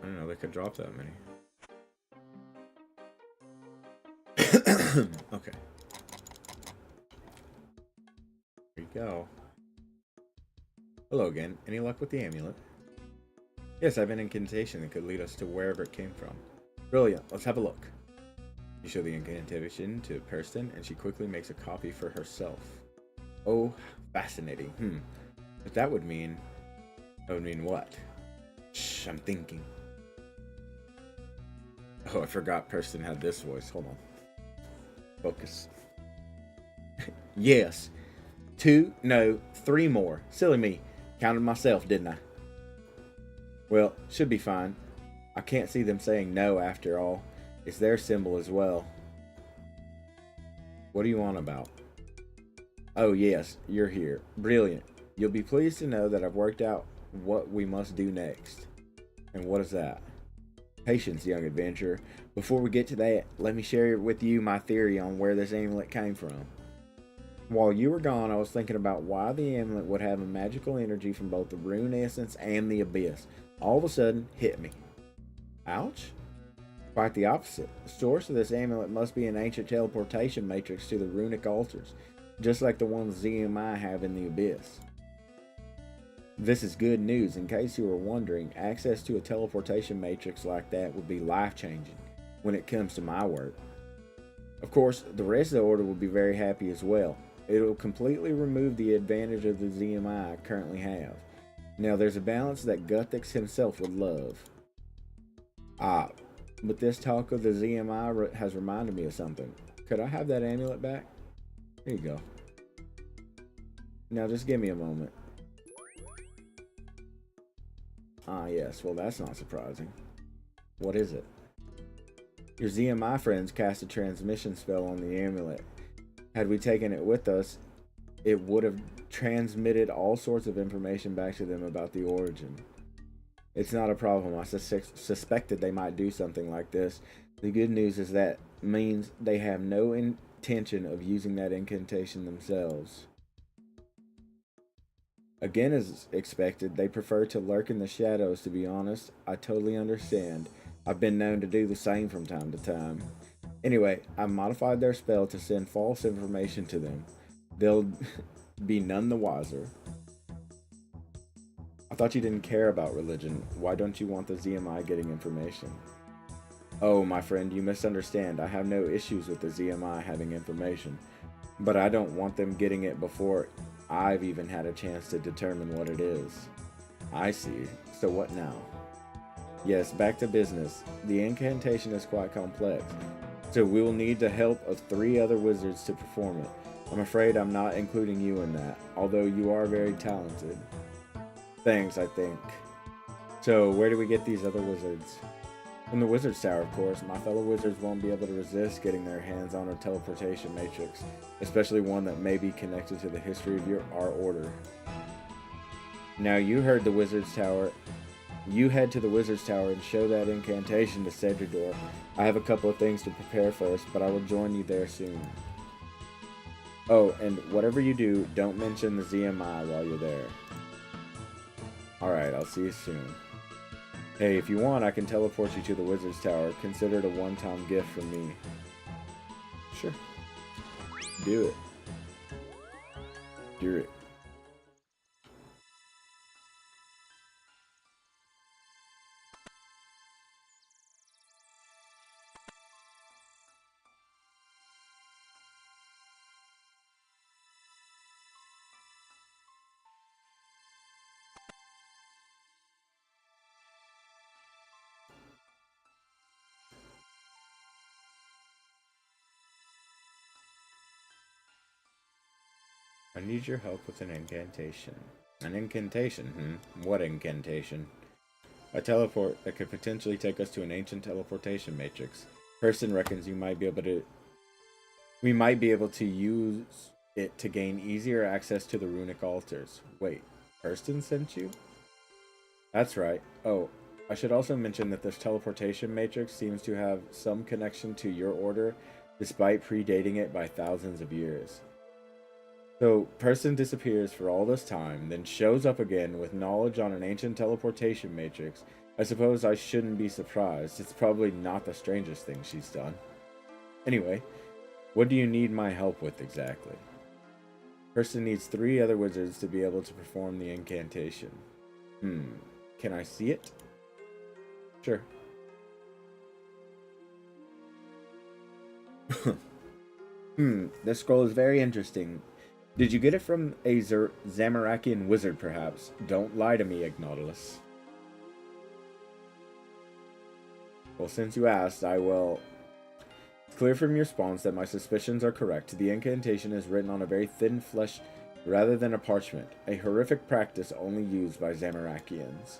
Speaker 1: I didn't know they could drop that many. Okay. There you go. Hello again. Any luck with the amulet? Yes, I have an incantation that could lead us to wherever it came from. Brilliant. Let's have a look. You show the incantation to Kirsten, and she quickly makes a copy for herself. Oh, fascinating. But that would mean what? Shh, I'm thinking. Oh, I forgot Kirsten had this voice. Hold on. Focus. Yes. 2, no, 3 more. Silly me. Counted myself, didn't I? Well, should be fine. I can't see them saying no after all. It's their symbol as well. What do you want about?
Speaker 2: Oh, yes, you're here. Brilliant. You'll be pleased to know that I've worked out what we must do next. And what is that? Patience, young adventurer. Before we get to that, let me share with you my theory on where this amulet came from. While you were gone, I was thinking about why the amulet would have a magical energy from both the rune essence and the abyss. All of a sudden, hit me. Ouch? Quite the opposite. The source of this amulet must be an ancient teleportation matrix to the runic altars, just like the ones ZMI have in the abyss. This is good news. In case you were wondering, access to a teleportation matrix like that would be life-changing when it comes to my work. Of course, the rest of the order will be very happy as well. It'll completely remove the advantage of the ZMI I currently have. Now, there's a balance that Guthix himself would love. But this talk of the ZMI has reminded me of something. Could I have that amulet back? Here you go. Now, just give me a moment. Yes. Well, that's not surprising. What is it? Your ZMI friends cast a transmission spell on the amulet. Had we taken it with us, it would have transmitted all sorts of information back to them about the origin. It's not a problem. I suspected they might do something like this. The good news is that means they have no intention of using that incantation themselves. Again, as expected, they prefer to lurk in the shadows, to be honest. I totally understand. I've been known to do the same from time to time. Anyway, I modified their spell to send false information to them. They'll be none the wiser. I thought you didn't care about religion. Why don't you want the ZMI getting information? Oh, my friend, you misunderstand. I have no issues with the ZMI having information, but I don't want them getting it before I've even had a chance to determine what it is. I see. So what now? Yes, back to business. The incantation is quite complex, so we will need the help of 3 other wizards to perform it. I'm afraid I'm not including you in that, although you are very talented. Thanks, I think. So, where do we get these other wizards? From the Wizard's Tower, of course. My fellow wizards won't be able to resist getting their hands on a teleportation matrix, especially one that may be connected to the history of our order. Now, you heard the Wizard's Tower. You head to the Wizard's Tower and show that incantation to Cedrador. I have a couple of things to prepare first, but I will join you there soon. Oh, and whatever you do, don't mention the ZMI while you're there. Alright, I'll see you soon. Hey, if you want, I can teleport you to the Wizard's Tower. Consider it a one-time gift from me. Sure. Do it. Do it. I need your help with an incantation. An incantation? What incantation? A teleport that could potentially take us to an ancient teleportation matrix. Person reckons we might be able to use it to gain easier access to the runic altars. Wait, Hurston sent you? That's right. Oh, I should also mention that this teleportation matrix seems to have some connection to your order, despite predating it by thousands of years. So, person disappears for all this time, then shows up again with knowledge on an ancient teleportation matrix. I suppose I shouldn't be surprised. It's probably not the strangest thing she's done. Anyway, what do you need my help with exactly? Person needs 3 other wizards to be able to perform the incantation. Can I see it? Sure. This scroll is very interesting. Did you get it from a Zamarakian wizard, perhaps? Don't lie to me, Ignautilus. Well, since you asked, I will. It's clear from your response that my suspicions are correct. The incantation is written on a very thin flesh rather than a parchment, a horrific practice only used by Zamarakians.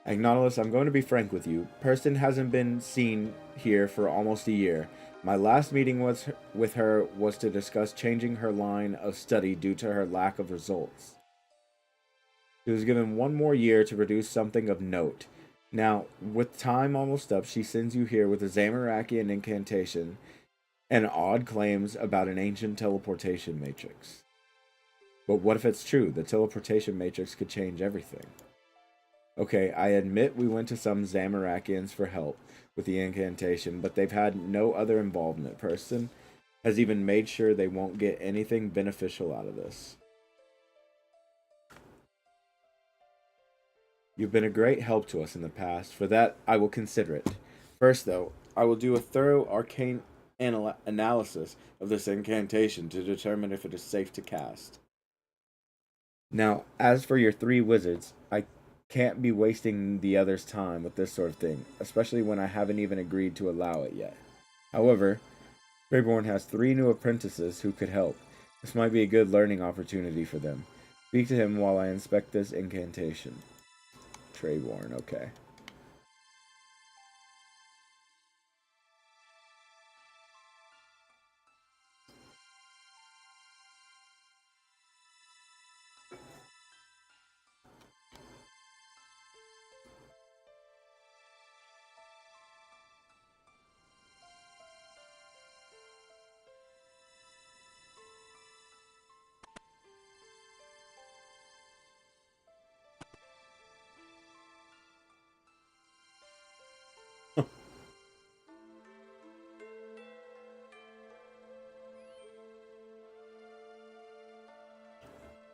Speaker 2: Ignautilus, I'm going to be frank with you. Person hasn't been seen here for almost a year. My last meeting with her was to discuss changing her line of study due to her lack of results. She was given one more year to produce something of note. Now, with time almost up, she sends you here with a Zamorakian incantation and odd claims about an ancient teleportation matrix. But what if it's true? The teleportation matrix could change everything. Okay, I admit we went to some Zamorakians for help with the incantation, but they've had no other involvement. Person has even made sure they won't get anything beneficial out of this. You've been a great help to us in the past. For that, I will consider it. First, though, I will do a thorough arcane analysis of this incantation to determine if it is safe to cast. Now, as for your 3 wizards, I can't be wasting the others' time with this sort of thing, especially when I haven't even agreed to allow it yet. However, Treyborn has 3 new apprentices who could help. This might be a good learning opportunity for them. Speak to him while I inspect this incantation. Treyborn, okay.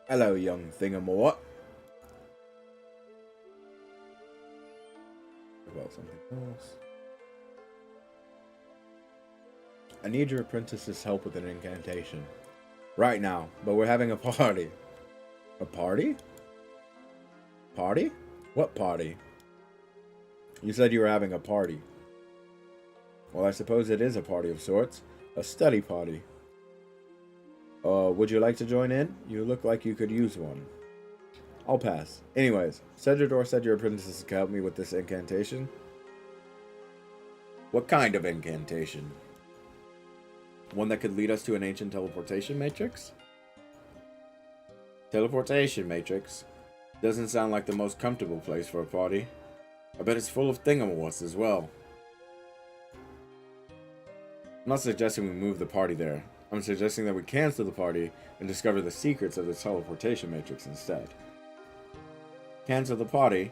Speaker 2: Hello, young thingamore. About something else. I need your apprentice's help with an incantation. Right now, but we're having a party. A party? Party? What party? You said you were having a party. Well, I suppose it is a party of sorts. A study party. Would you like to join in? You look like you could use one. I'll pass. Anyways, Cedrador said your apprentices could help me with this incantation. What kind of incantation? One that could lead us to an ancient teleportation matrix? Teleportation matrix? Doesn't sound like the most comfortable place for a party. I bet it's full of thingamawats as well. I'm not suggesting we move the party there. I'm suggesting that we cancel the party and discover the secrets of the teleportation matrix instead. Cancel the party?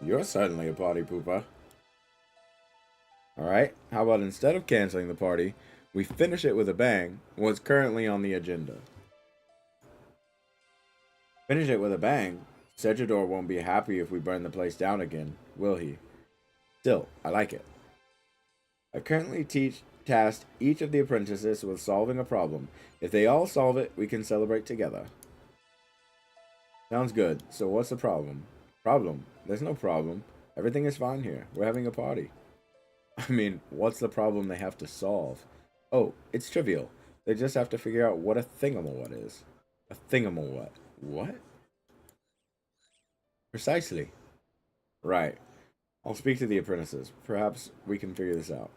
Speaker 2: You're certainly a party pooper. Alright, how about instead of canceling the party, we finish it with a bang, what's currently on the agenda. Finish it with a bang? Cedrador won't be happy if we burn the place down again, will he? Still, I like it. I currently tasked each of the apprentices with solving a problem. If they all solve it, we can celebrate together. Sounds good. So what's the problem? Problem? There's no problem. Everything is fine here. We're having a party. I mean, what's the problem they have to solve? Oh, it's trivial. They just have to figure out what a thingamawat is. A thingamawat. What? Precisely. Right. I'll speak to the apprentices. Perhaps we can figure this out.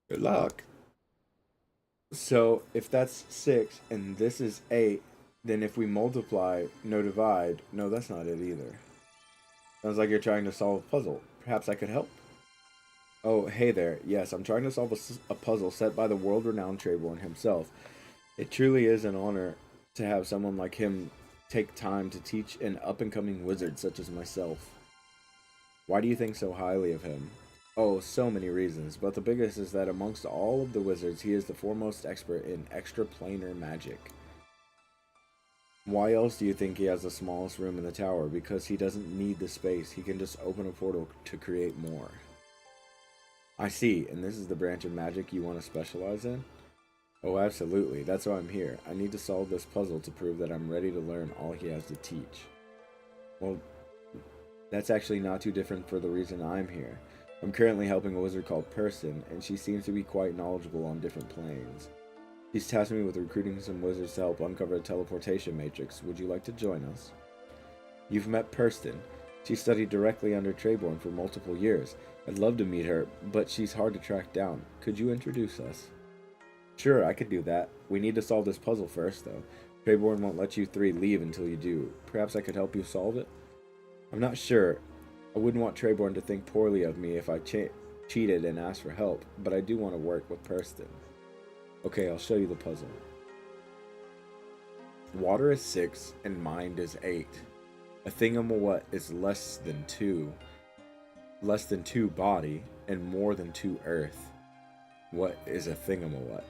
Speaker 2: Good luck. So, if that's 6 and this is 8, then if we multiply, no divide, no, that's not it either. Sounds like you're trying to solve a puzzle. Perhaps I could help? Oh, hey there. Yes, I'm trying to solve a puzzle set by the world-renowned Treyborn himself. It truly is an honor to have someone like him take time to teach an up-and-coming wizard such as myself. Why do you think so highly of him? Oh, so many reasons, but the biggest is that amongst all of the wizards, he is the foremost expert in extraplanar magic. Why else do you think he has the smallest room in the tower? Because he doesn't need the space, he can just open a portal to create more. I see, and this is the branch of magic you want to specialize in? Oh, absolutely, that's why I'm here. I need to solve this puzzle to prove that I'm ready to learn all he has to teach. Well, that's actually not too different for the reason I'm here. I'm currently helping a wizard called Person, and she seems to be quite knowledgeable on different planes. She's tasked me with recruiting some wizards to help uncover a teleportation matrix. Would you like to join us? You've met Person. She studied directly under Treyborn for multiple years. I'd love to meet her, but she's hard to track down. Could you introduce us? Sure, I could do that. We need to solve this puzzle first, though. Trayborn won't let you three leave until you do. Perhaps I could help you solve it? I'm not sure. I wouldn't want Trayborn to think poorly of me if I cheated and asked for help, but I do want to work with Preston. Okay, I'll show you the puzzle. Water is 6 and mind is 8. A thingamawhat is less than 2 body and more than 2 earth. What is a thingamawhat?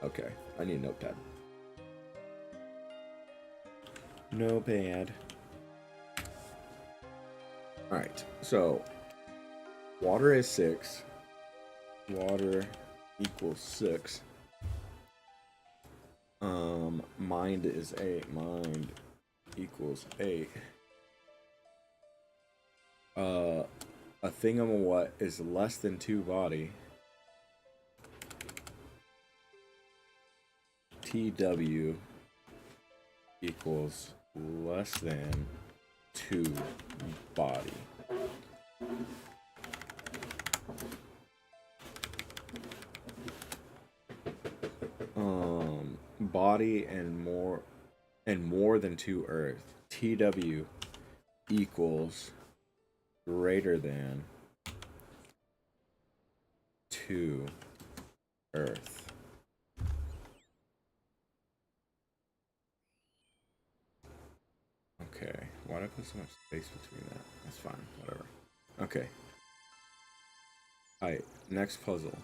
Speaker 2: Okay, I need a notepad. Notepad. Alright, so water is 6. Water equals 6. Mind is 8. Mind equals 8. A thingamawhat is less than 2 body. TW equals less than 2 body. Body and more than 2 earth. TW equals greater than 2 earth. Okay, why did I put so much space between that? That's fine, whatever. Okay. Alright, next puzzle.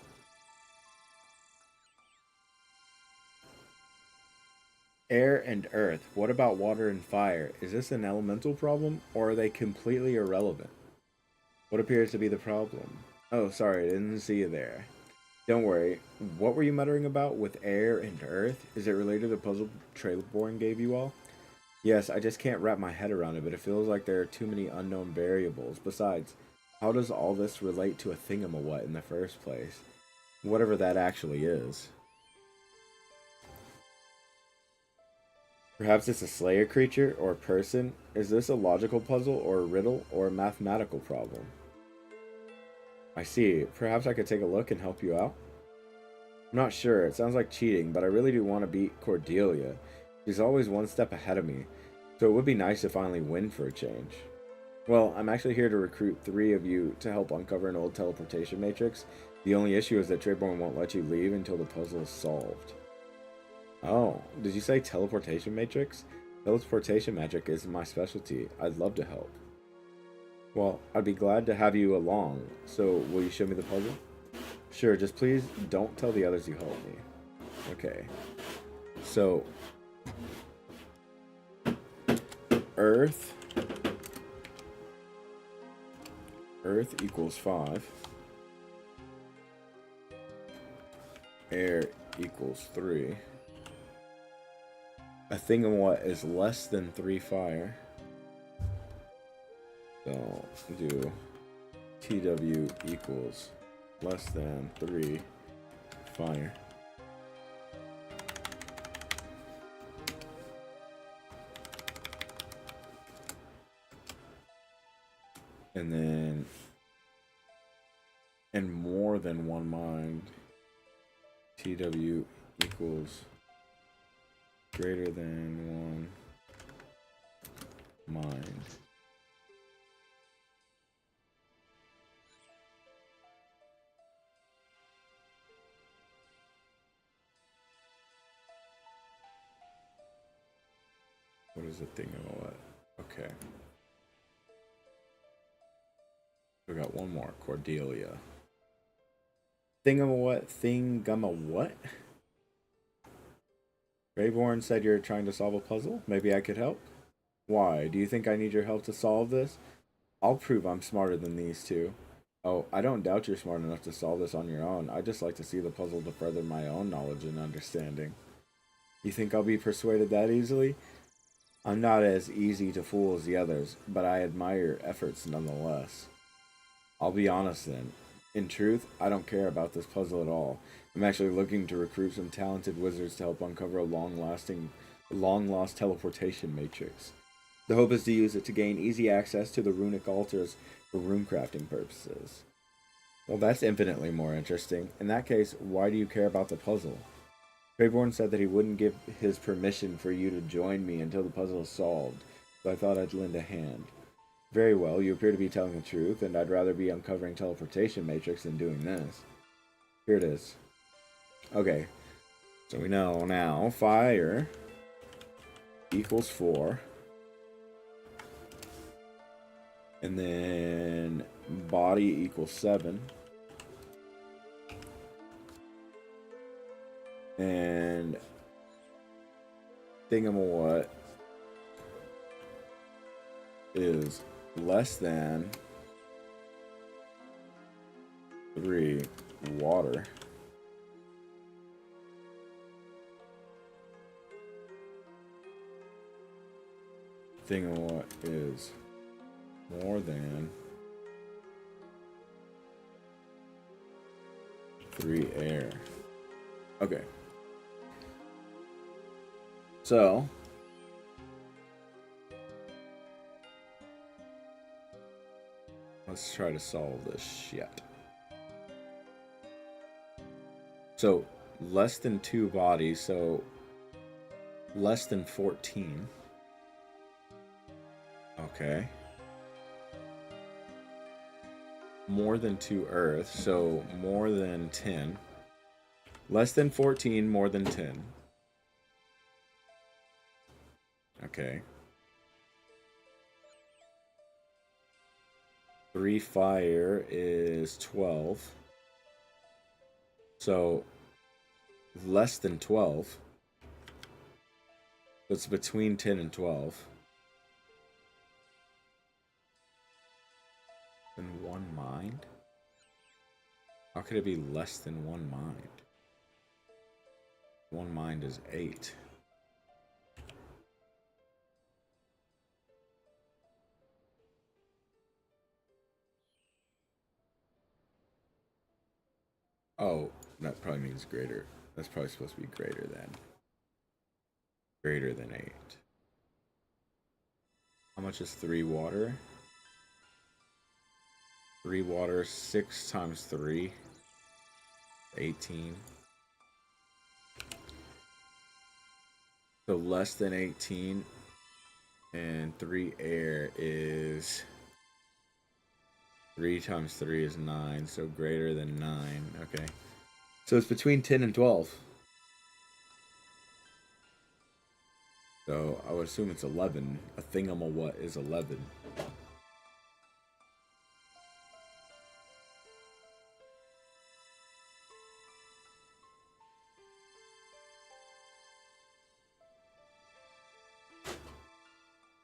Speaker 2: Air and earth. What about water and fire? Is this an elemental problem, or are they completely irrelevant? What appears to be the problem? Oh, sorry, I didn't see you there. Don't worry. What were you muttering about with air and earth? Is it related to the puzzle Trayborn gave you all? Yes, I just can't wrap my head around it, but it feels like there are too many unknown variables. Besides, how does all this relate to a thingamawhat in the first place? Whatever that actually is. Perhaps it's a Slayer creature or a person? Is this a logical puzzle or a riddle or a mathematical problem? I see. Perhaps I could take a look and help you out? I'm not sure. It sounds like cheating, but I really do want to beat Cordelia. She's always one step ahead of me, so it would be nice to finally win for a change. Well, I'm actually here to recruit 3 of you to help uncover an old teleportation matrix. The only issue is that Trayborn won't let you leave until the puzzle is solved. Oh, did you say teleportation matrix? Teleportation magic is my specialty. I'd love to help. Well, I'd be glad to have you along, so will you show me the puzzle? Sure, just please don't tell the others you helped me. Okay. So, Earth equals 5. Air equals 3. A thingamawhat is less than 3 fire. So do TW equals less than 3 fire. And then and more than 1 mind. TW equals greater than 1 mind. What is the thing of what? Okay. We got one more. Cordelia. Thingamawhat? Trayborn said you're trying to solve a puzzle? Maybe I could help? Why? Do you think I need your help to solve this? I'll prove I'm smarter than these two. Oh, I don't doubt you're smart enough to solve this on your own. I just like to see the puzzle to further my own knowledge and understanding. You think I'll be persuaded that easily? I'm not as easy to fool as the others, but I admire your efforts nonetheless. I'll be honest then. In truth, I don't care about this puzzle at all. I'm actually looking to recruit some talented wizards to help uncover a long-lost teleportation matrix. The hope is to use it to gain easy access to the runic altars for room crafting purposes. Well, that's infinitely more interesting. In that case, why do you care about the puzzle? Trayborn said that he wouldn't give his permission for you to join me until the puzzle is solved, so I thought I'd lend a hand. Very well, you appear to be telling the truth, and I'd rather be uncovering teleportation matrix than doing this. Here it is. Okay, so we know now fire equals 4. And then body equals 7. And thingamawhat is less than 3 water. Thingamawhat is more than 3 air. Okay. So let's try to solve this shit. So less than 2 bodies, so less than 14. Okay. More than 2 earth, so more than 10. Less than 14, more than 10. Okay. 3 fire is 12. So less than 12. It's between 10 and 12. And 1 mind? How could it be less than 1 mind? 1 mind is 8. Oh, that probably means greater. That's probably supposed to be greater than. Greater than 8. How much is 3 water? 3 water, 6 times 3. 18. So less than 18. And 3 air is... 3 times 3 is 9, so greater than 9. Okay. So it's between 10 and 12. So I would assume it's 11. A thingamawhat is 11.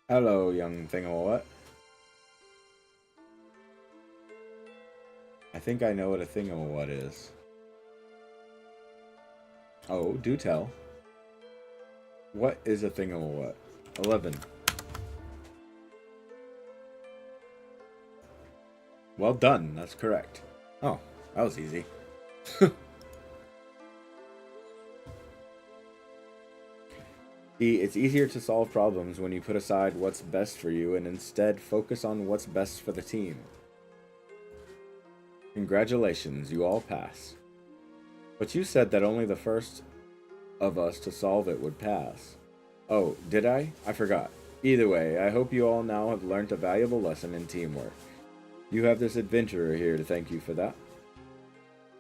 Speaker 2: Hello, young thingamawhat. I think I know what a thingamawhat is. Oh, do tell. What is a thingamawhat? 11. Well done, that's correct. Oh, that was easy. See, it's easier to solve problems when you put aside what's best for you and instead focus on what's best for the team. Congratulations, you all pass. But you said that only the first of us to solve it would pass. Oh, did I? I forgot. Either way, I hope you all now have learned a valuable lesson in teamwork. You have this adventurer here to thank you for that.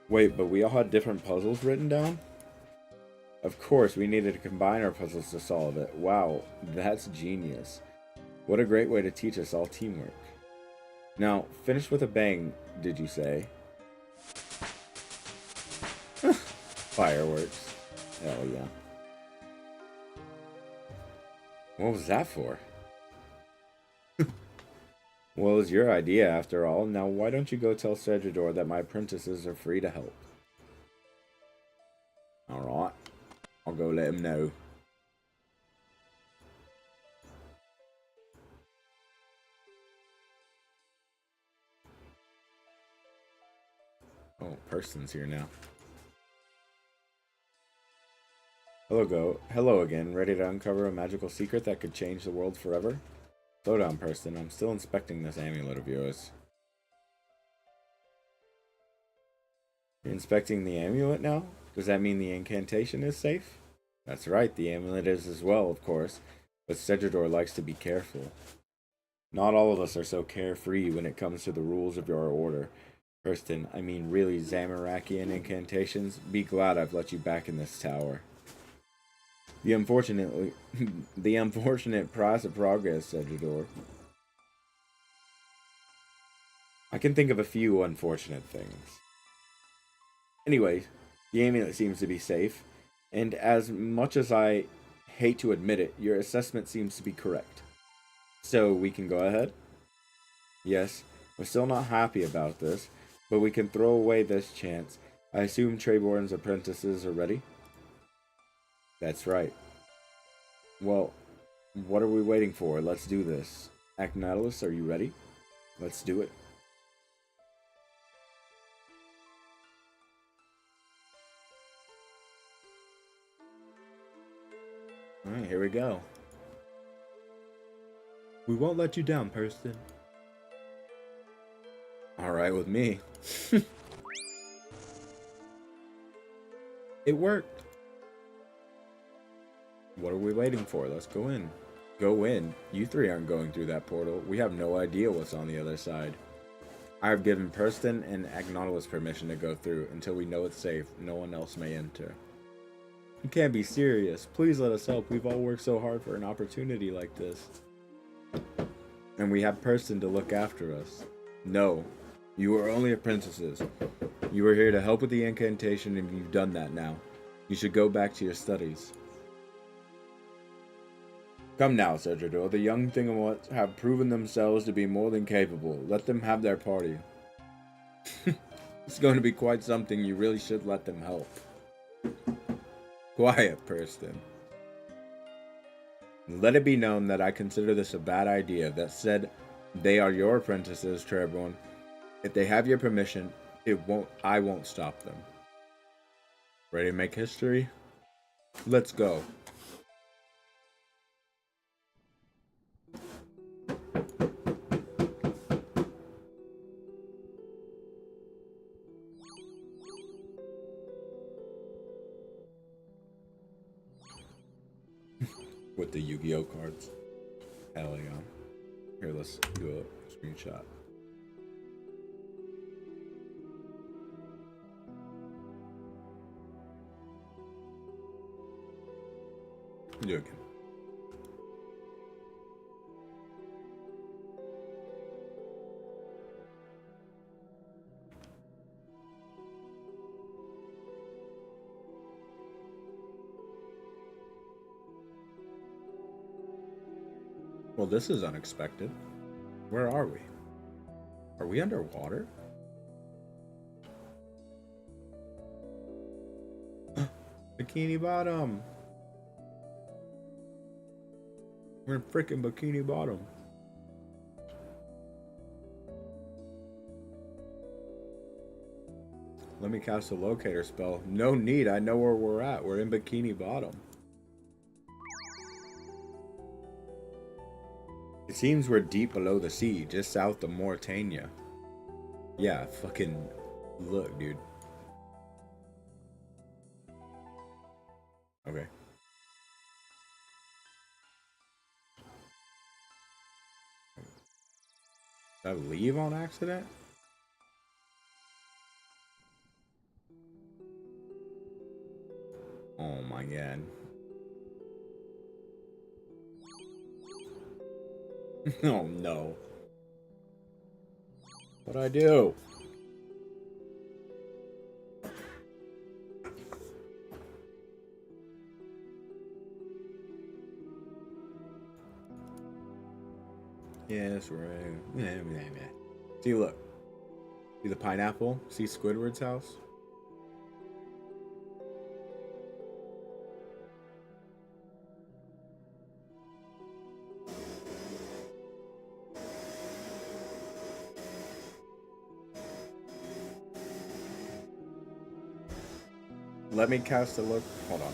Speaker 2: Wait, but we all had different puzzles written down? Of course, we needed to combine our puzzles to solve it. Wow, that's genius. What a great way to teach us all teamwork. Now, finish with a bang, did you say? Fireworks. Hell yeah. What was that for? Well, it's your idea after all. Now, why don't you go tell Sedrador that my apprentices are free to help? Alright. I'll go let him know. Oh, person's here now. Hello again. Ready to uncover a magical secret that could change the world forever? Slow down, person. I'm still inspecting this amulet of yours. You're inspecting the amulet now? Does that mean the incantation is safe? That's right, the amulet is as well, of course, but Cedrador likes to be careful. Not all of us are so carefree when it comes to the rules of your order. Kirsten, I mean really Zamarakian incantations, be glad I've let you back in this tower. The unfortunate price of progress, Cedrador. I can think of a few unfortunate things. Anyway, the amulet seems to be safe, and as much as I hate to admit it, your assessment seems to be correct. So we can go ahead? Yes, we're still not happy about this, but we can throw away this chance. I assume Treborn's apprentices are ready? That's right. Well, what are we waiting for? Let's do this. Agnatus, are you ready? Let's do it. Alright, here we go. We won't let you down, Person. Alright with me. It worked. What are we waiting for? Let's go in. Go in. You three aren't going through that portal. We have no idea what's on the other side. I have given Person and Agnatus permission to go through. Until we know it's safe, no one else may enter. You can't be serious. Please let us help. We've all worked so hard for an opportunity like this. And we have Person to look after us. No. You are only apprentices. You are here to help with the incantation, and you've done that now. You should go back to your studies. Come now, Cedrador. The young Thingamwats have proven themselves to be more than capable. Let them have their party. It's going to be quite something. You really should let them help. Quiet, Person. Let it be known that I consider this a bad idea. That said, they are your apprentices, Treborn. If they have your permission, I won't stop them. Ready to make history? Let's go. With the Yu-Gi-Oh cards. Hell yeah. Here, let's do a screenshot. Do it again. Well, this is unexpected. Where are we? Are we underwater? Bikini Bottom! We're in freaking Bikini Bottom. Let me cast a locator spell. No need, I know where we're at. We're in Bikini Bottom. It seems we're deep below the sea, just south of Mauritania. Yeah, fucking look, dude. Okay. Did I leave on accident? Oh my god. Oh no. What'd I do? Yes, right. See, look. See the pineapple? See Squidward's house? Let me cast a look. Hold on.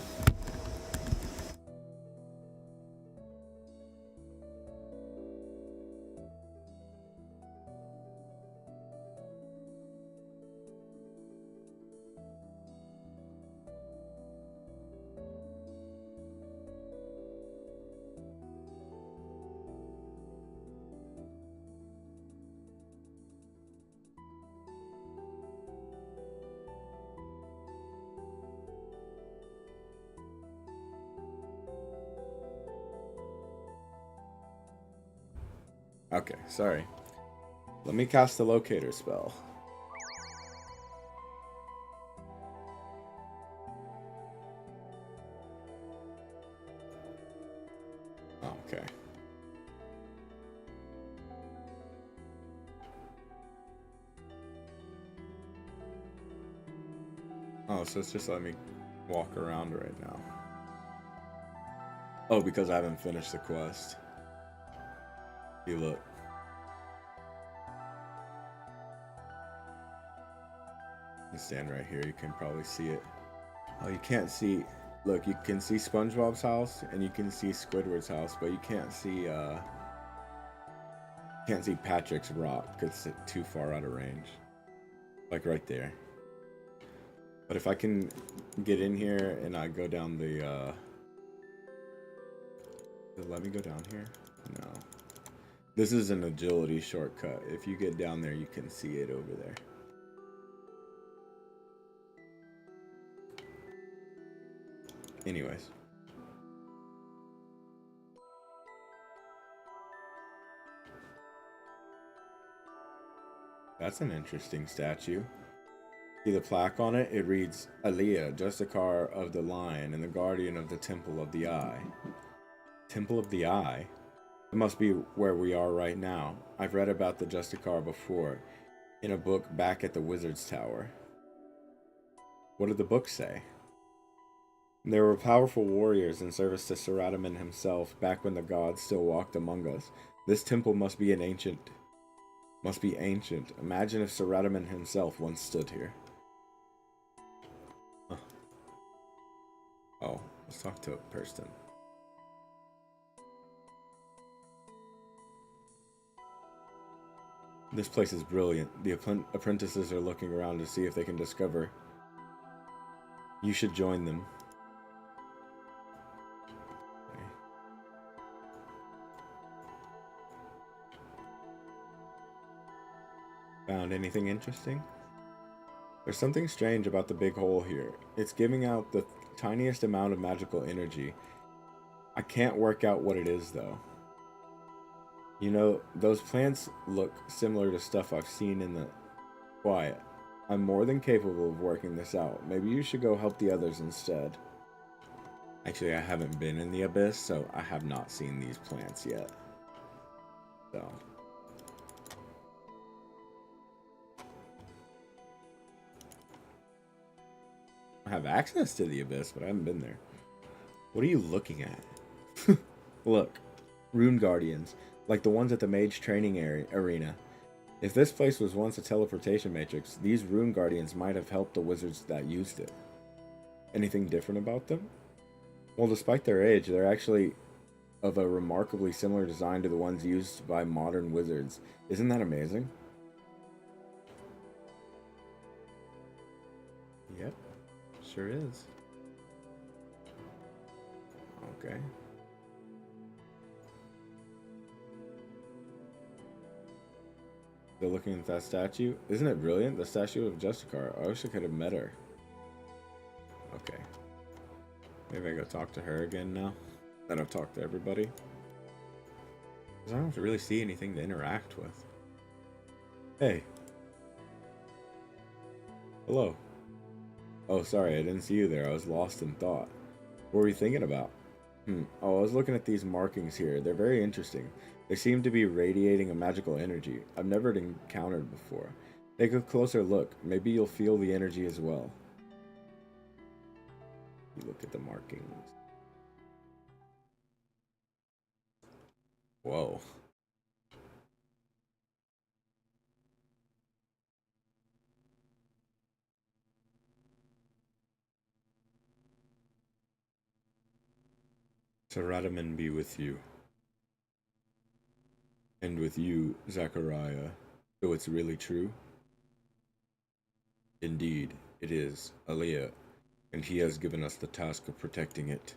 Speaker 1: Okay, sorry. Let me cast the locator spell. Okay. Oh, so it's just letting me walk around right now. Oh, because I haven't finished the quest. You look. You stand right here, you can probably see it. Oh, you can't see. Look, you can see SpongeBob's house and you can see Squidward's house, but you can't see Patrick's rock because it's too far out of range. Like right there. But if I can get in here and I go down the does it let me go down here? No. This is an agility shortcut. If you get down there, you can see it over there. Anyways. That's an interesting statue. See the plaque on it? It reads, Aaliyah, Justicar of the Lion and the Guardian of the Temple of the Eye. Temple of the Eye? It must be where we are right now. I've read about the Justicar before, in a book back at the Wizard's Tower. What did the book say? There were powerful warriors in service to Saradaman himself back when the gods still walked among us. This temple must be ancient. Imagine if Saradaman himself once stood here. Huh. Oh, let's talk to a person. This place is brilliant. The apprentices are looking around to see if they can discover. You should join them. Okay. Found anything interesting? There's something strange about the big hole here. It's giving out the tiniest amount of magical energy. I can't work out what it is, though. You know, those plants look similar to stuff I've seen in the quiet. I'm more than capable of working this out. Maybe you should go help the others instead. Actually, I haven't been in the abyss, so I have not seen these plants yet. So. I have access to the abyss, but I haven't been there. What are you looking at? Look, rune guardians, like the ones at the mage training arena. If this place was once a teleportation matrix, these rune guardians might have helped the wizards that used it. Anything different about them? Well, despite their age, they're actually of a remarkably similar design to the ones used by modern wizards. Isn't that amazing? Yep, sure is. Okay. They're looking at that statue. Isn't it brilliant? The statue of Justicar. I wish I could have met her. Okay. Maybe I go talk to her again now that I've talked to everybody. Because I don't really see anything to interact with. Hey. Hello. Oh, sorry, I didn't see you there. I was lost in thought. What were you thinking about? Oh, I was looking at these markings here. They're very interesting. They seem to be radiating a magical energy I've never encountered before. Take a closer look. Maybe you'll feel the energy as well. You look at the markings. Whoa. Saradaman be with you. And with you, Zachariah. So it's really true? Indeed, it is, Aaliyah, and he has given us the task of protecting it.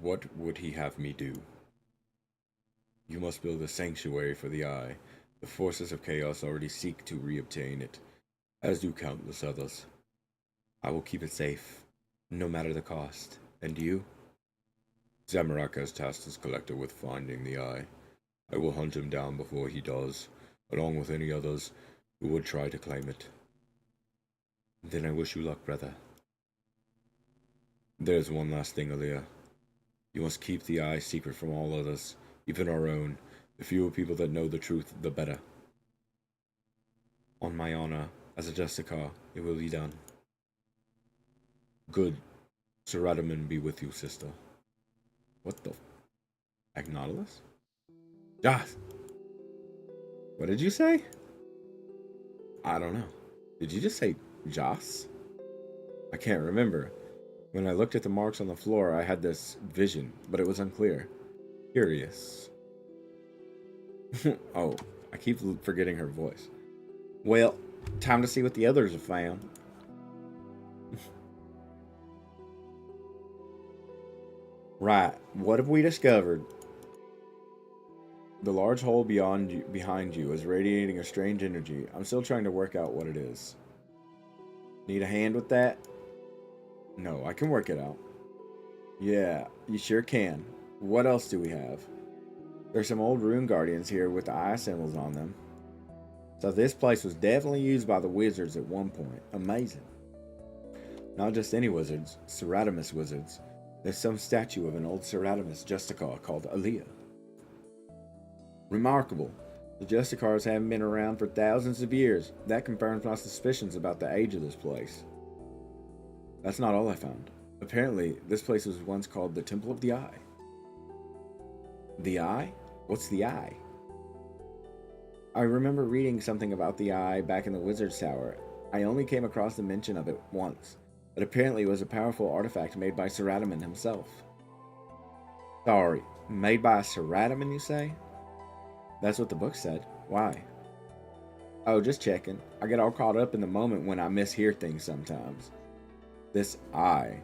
Speaker 1: What would he have me do? You must build a sanctuary for the Eye. The forces of chaos already seek to reobtain it, as do countless others. I will keep it safe, no matter the cost. And you? Zamaraka has tasked his collector with finding the Eye. I will hunt him down before he does, along with any others who would try to claim it. Then I wish you luck, brother. There's one last thing, Aaliyah. You must keep the eye secret from all others, even our own. The fewer people that know the truth, the better. On my honor, as a Justicar, it will be done. Good. Sir Radaman be with you, sister. What the? Agnodilus? Joss! What did you say? I don't know. Did you just say Joss? I can't remember. When I looked at the marks on the floor, I had this vision, but it was unclear. Curious. Oh, I keep forgetting her voice. Well, time to see what the others have found. Right, what have we discovered? The large hole behind you is radiating a strange energy. I'm still trying to work out what it is. Need a hand with that? No, I can work it out. Yeah, you sure can. What else do we have? There's some old rune guardians here with the eye symbols on them. So this place was definitely used by the wizards at one point. Amazing. Not just any wizards, Ceratomus wizards. There's some statue of an old Ceratomus Justicar called Aaliyah. Remarkable. The Justicars haven't been around for thousands of years. That confirms my suspicions about the age of this place. That's not all I found. Apparently, this place was once called the Temple of the Eye. The Eye? What's the Eye? I remember reading something about the Eye back in the Wizard's Tower. I only came across the mention of it once, but apparently it was a powerful artifact made by Sir Radaman himself. Sorry, made by Sir Radaman, you say? That's what the book said. Why? Oh, just checking. I get all caught up in the moment when I mishear things sometimes. This eye.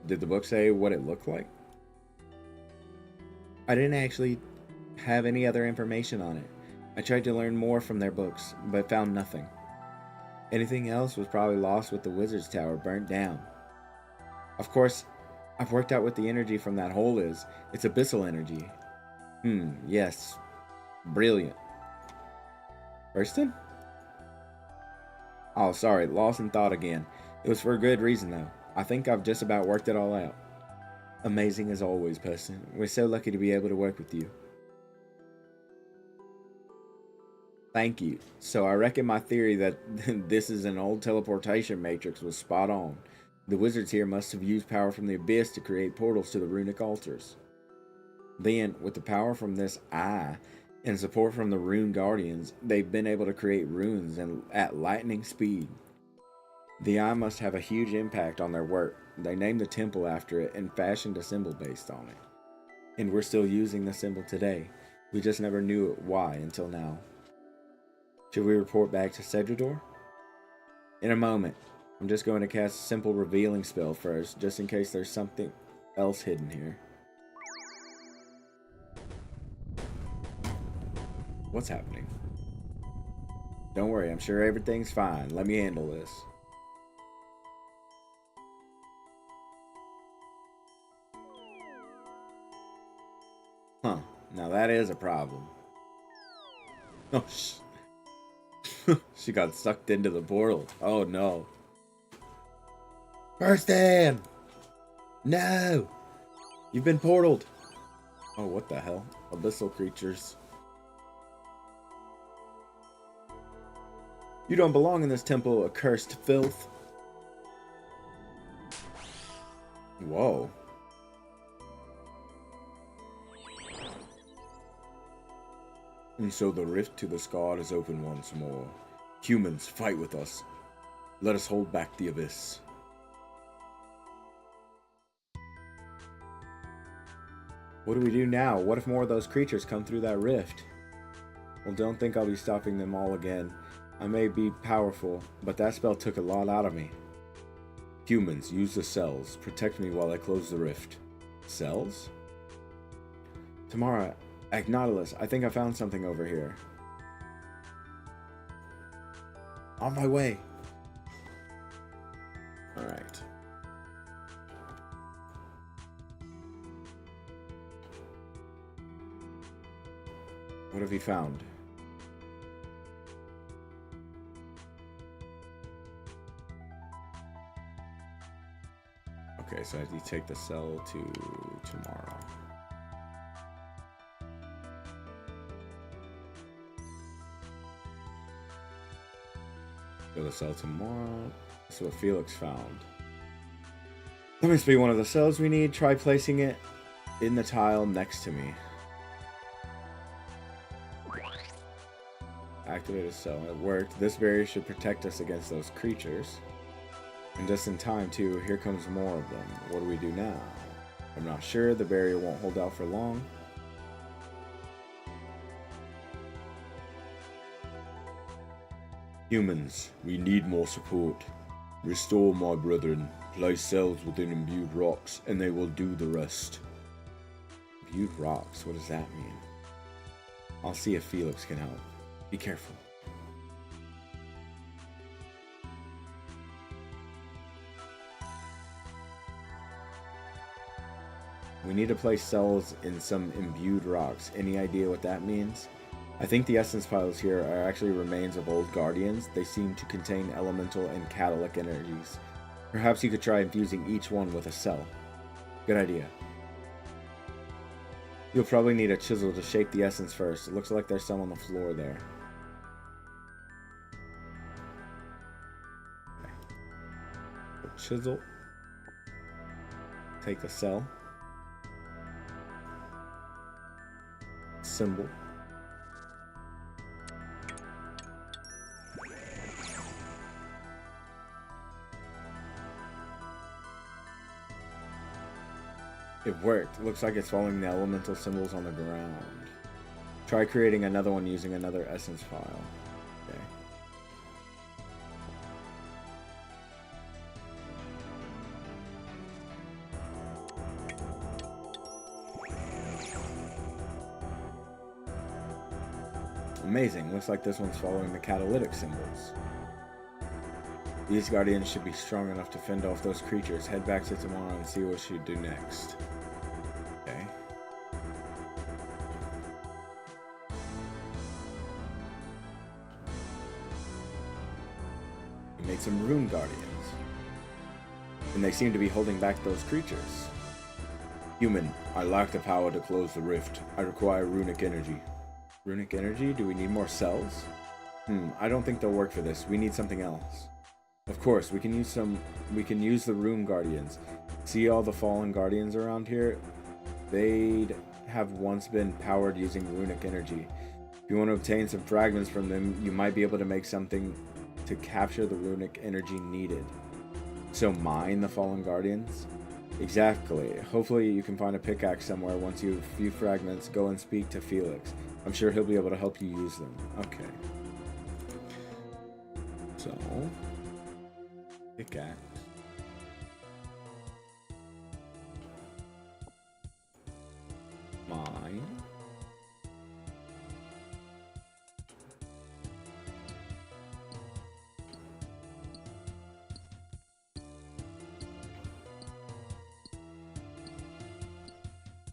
Speaker 1: Did the book say what it looked like? I didn't actually have any other information on it. I tried to learn more from their books, but found nothing. Anything else was probably lost with the Wizard's Tower burnt down. Of course, I've worked out what the energy from that hole is. It's abyssal energy. Yes. Brilliant. Hurston? Oh, sorry, lost in thought again. It was for a good reason, though. I think I've just about worked it all out. Amazing as always, Preston. We're so lucky to be able to work with you. Thank you. So I reckon my theory that this is an old teleportation matrix was spot on. The wizards here must have used power from the abyss to create portals to the runic altars. Then, with the power from this eye and support from the rune guardians, they've been able to create runes at lightning speed. The eye must have a huge impact on their work. They named the temple after it and fashioned a symbol based on it. And we're still using the symbol today. We just never knew why until now. Should we report back to Cedrador? In a moment. I'm just going to cast a simple revealing spell first, just in case there's something else hidden here. What's happening? Don't worry, I'm sure everything's fine. Let me handle this. Huh, now that is a problem. Oh, she got sucked into the portal. Oh no. Hurston! No! You've been portaled! Oh, what the hell? Abyssal creatures. You don't belong in this temple, accursed filth. Whoa. And so the rift to the scar is open once more. Humans, fight with us. Let us hold back the abyss. What do we do now? What if more of those creatures come through that rift? Well, don't think I'll be stopping them all again. I may be powerful, but that spell took a lot out of me. Humans, use the cells. Protect me while I close the rift. Cells? Tamara, Agnodilus, I think I found something over here. On my way. Alright. What have you found? Okay, so you take the cell to tomorrow. Go to the cell tomorrow. That's what Felix found. That must be one of the cells we need. Try placing it in the tile next to me. Activate a cell. It worked. This barrier should protect us against those creatures. And just in time, too. Here comes more of them. What do we do now? I'm not sure. The barrier won't hold out for long. Humans, we need more support. Restore my brethren. Place cells within imbued rocks, and they will do the rest. Imbued rocks? What does that mean? I'll see if Felix can help. Be careful. We need to place cells in some imbued rocks. Any idea what that means? I think the essence piles here are actually remains of old guardians. They seem to contain elemental and catalytic energies. Perhaps you could try infusing each one with a cell. Good idea. You'll probably need a chisel to shape the essence first. It looks like there's some on the floor there. Okay. Chisel. Take the cell. Symbol. It worked. Looks like it's following the elemental symbols on the ground. Try creating another one using another essence file. Okay. Amazing. Looks like this one's following the catalytic symbols. These guardians should be strong enough to fend off those creatures. Head back to tomorrow and see what we should do next. Okay. We made some rune guardians. And they seem to be holding back those creatures. Human, I lack the power to close the rift. I require runic energy. Runic energy? Do we need more cells? I don't think they'll work for this. We need something else. Of course, we can use the rune guardians. See all the fallen guardians around here? They'd have once been powered using runic energy. If you want to obtain some fragments from them, you might be able to make something to capture the runic energy needed. So mine the fallen guardians? Exactly. Hopefully you can find a pickaxe somewhere. Once you have a few fragments, go and speak to Felix. I'm sure he'll be able to help you use them. Okay. So... pickaxe. Mine.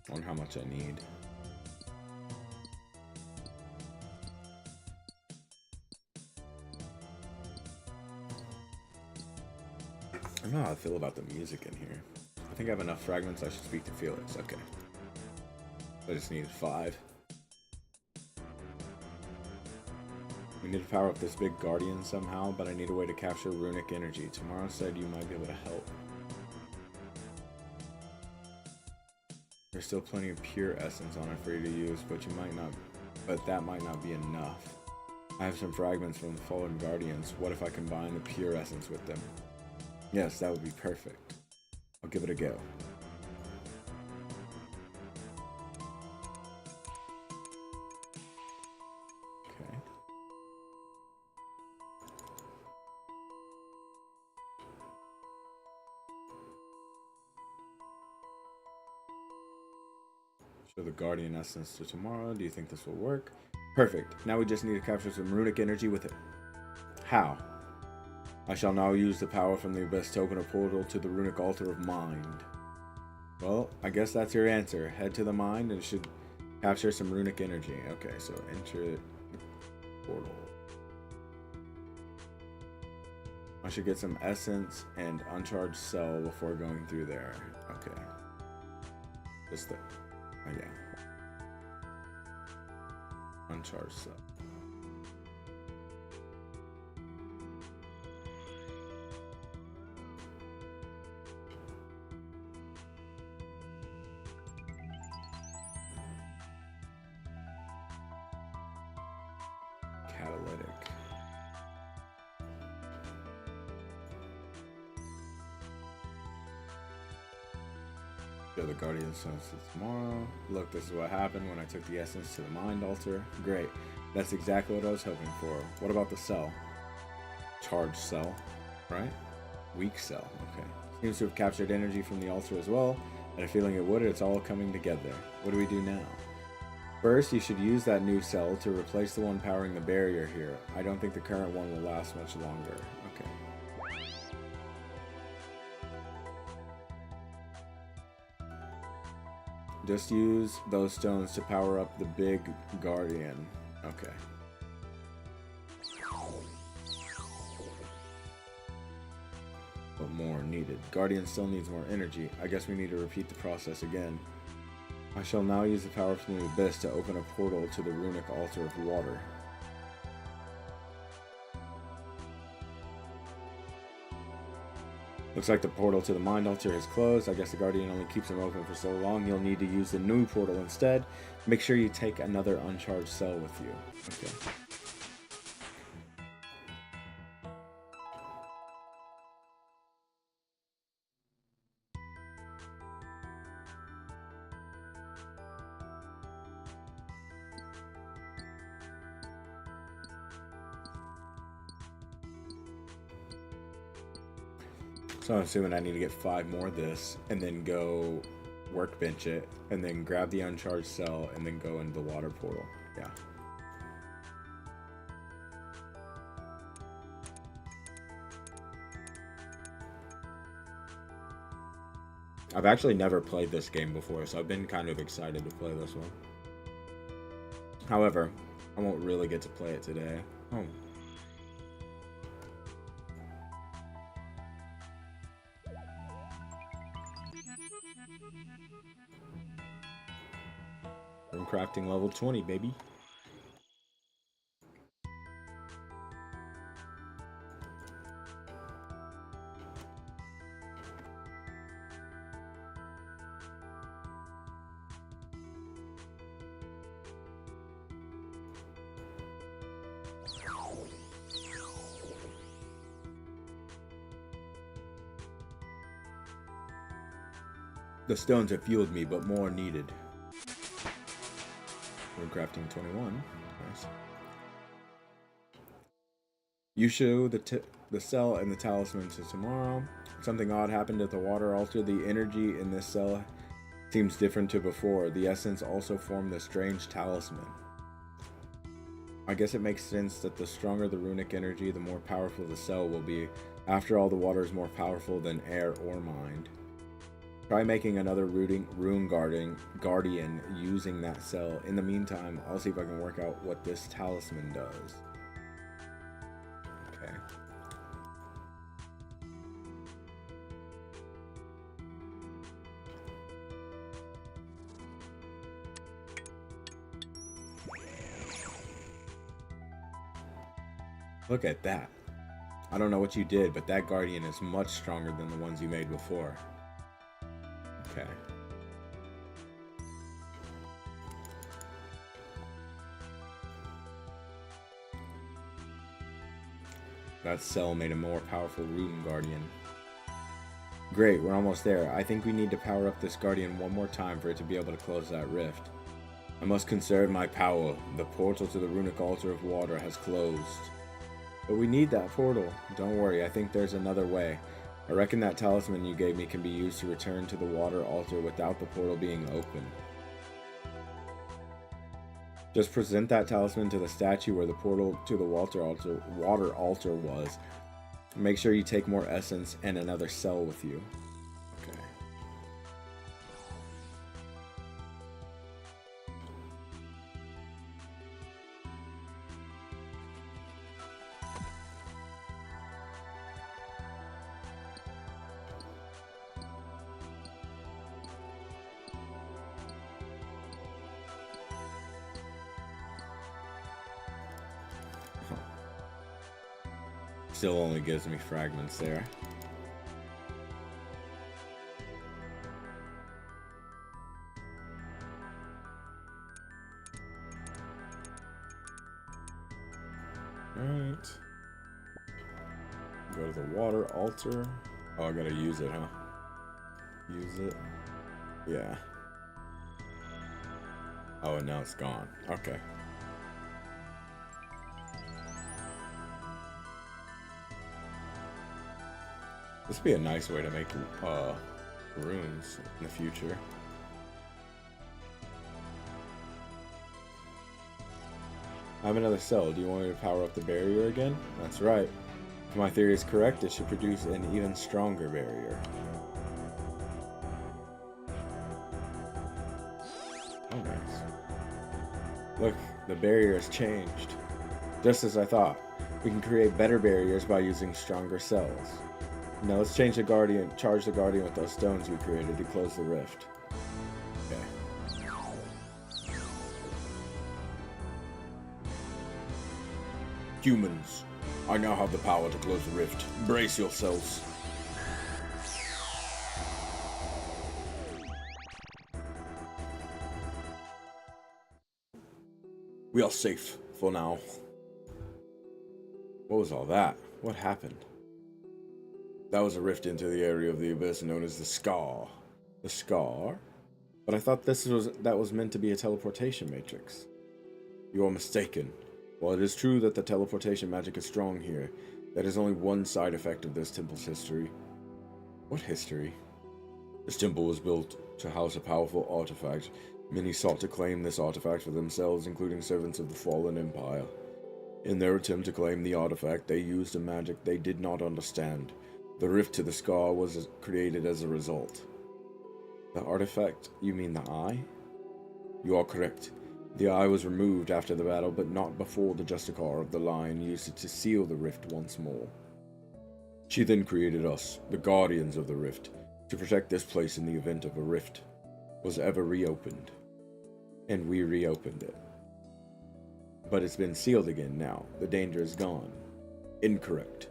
Speaker 1: I wonder how much I need. I don't know how I feel about the music in here. I think I have enough fragments. I should speak to Felix. Okay. I just needed 5. We need to power up this big guardian somehow, but I need a way to capture runic energy. Tomorrow said you might be able to help. There's still plenty of pure essence on it for you to use, but that might not be enough. I have some fragments from the fallen guardians. What if I combine the pure essence with them? Yes, that would be perfect. I'll give it a go. Okay. Show the guardian essence to tomorrow. Do you think this will work? Perfect. Now we just need to capture some runic energy with it. How? I shall now use the power from the Abyss to open a portal to the runic altar of mind. Well, I guess that's your answer. Head to the mind and it should Capture some runic energy. Okay, so enter the portal. I should get some essence and uncharged cell before going through there. Okay. Just the... Oh, yeah. Uncharged cell. Catalytic. Go the Guardian Senses tomorrow. Look, this is what happened when I took the essence to the Mind Altar. Great. That's exactly what I was hoping for. What about the cell? Charged cell, right? Weak cell. Okay. Seems to have captured energy from the altar as well. I had a feeling it would. It's all coming together. What do we do now? First, you should use that new cell to replace the one powering the barrier here. I don't think the current one will last much longer. Okay. Just use those stones to power up the big Guardian. Okay. But more needed. Guardian still needs more energy. I guess we need to repeat the process again. I shall now use the power from the abyss to open a portal to the runic altar of water. Looks like the portal to the mind altar is closed. I guess the Guardian only keeps them open for so long. You'll need to use the new portal instead. Make sure you take another uncharged cell with you. Okay. So I'm assuming I need to get 5 more of this, and then go workbench it, and then grab the uncharged cell, and then go into the water portal. Yeah. I've actually never played this game before, so I've been kind of excited to play this one. However, I won't really get to play it today. Oh. I'm crafting level 20, baby. The stones have fueled me, but more needed. We're crafting 21. Nice. You show the cell and the talisman to tomorrow. Something odd happened at the water altar. The energy in this cell seems different to before. The essence also formed the strange talisman. I guess it makes sense that the stronger the runic energy, the more powerful the cell will be. After all, the water is more powerful than air or mind. Try making another rune guardian using that cell. In the meantime, I'll see if I can work out what this talisman does. Okay. Look at that. I don't know what you did, but that guardian is much stronger than the ones you made before. Okay. That cell made a more powerful rune guardian. Great, we're almost there. I think we need to power up this guardian one more time for it to be able to close that rift. I must conserve my power. The portal to the runic altar of water has closed. But we need that portal. Don't worry, I think there's another way. I reckon that talisman you gave me can be used to return to the water altar without the portal being open. Just present that talisman to the statue where the portal to the water altar was. Make sure you take more essence and another cell with you. Okay. Still only gives me fragments there. Alright. Go to the water altar. Oh, I gotta use it, huh? Use it. Yeah. Oh, and now it's gone. Okay. This would be a nice way to make runes in the future. I have another cell. Do you want me to power up the barrier again? That's right. If my theory is correct, it should produce an even stronger barrier. Oh, nice. Look, the barrier has changed. Just as I thought. We can create better barriers by using stronger cells. Now let's change the Guardian, charge the Guardian with those stones we created to close the rift. Okay. Humans, I now have the power to close the rift. Brace yourselves. We are safe for now. What was all that? What happened? That was a rift into the area of the abyss known as the Scar. The Scar? But I thought that was meant to be a teleportation matrix. You are mistaken. While it is true that the teleportation magic is strong here, that is only one side effect of this temple's history. What history? This temple was built to house a powerful artifact. Many sought to claim this artifact for themselves, including servants of the fallen empire. In their attempt to claim the artifact, they used a magic they did not understand. The rift to the Scar was created as a result. The artifact? You mean the eye? You are correct. The eye was removed after the battle, but not before the Justicar of the Lion used it to seal the rift once more. She then created us, the Guardians of the Rift, to protect this place in the event of a rift was ever reopened. And we reopened it. But it's been sealed again now. The danger is gone. Incorrect.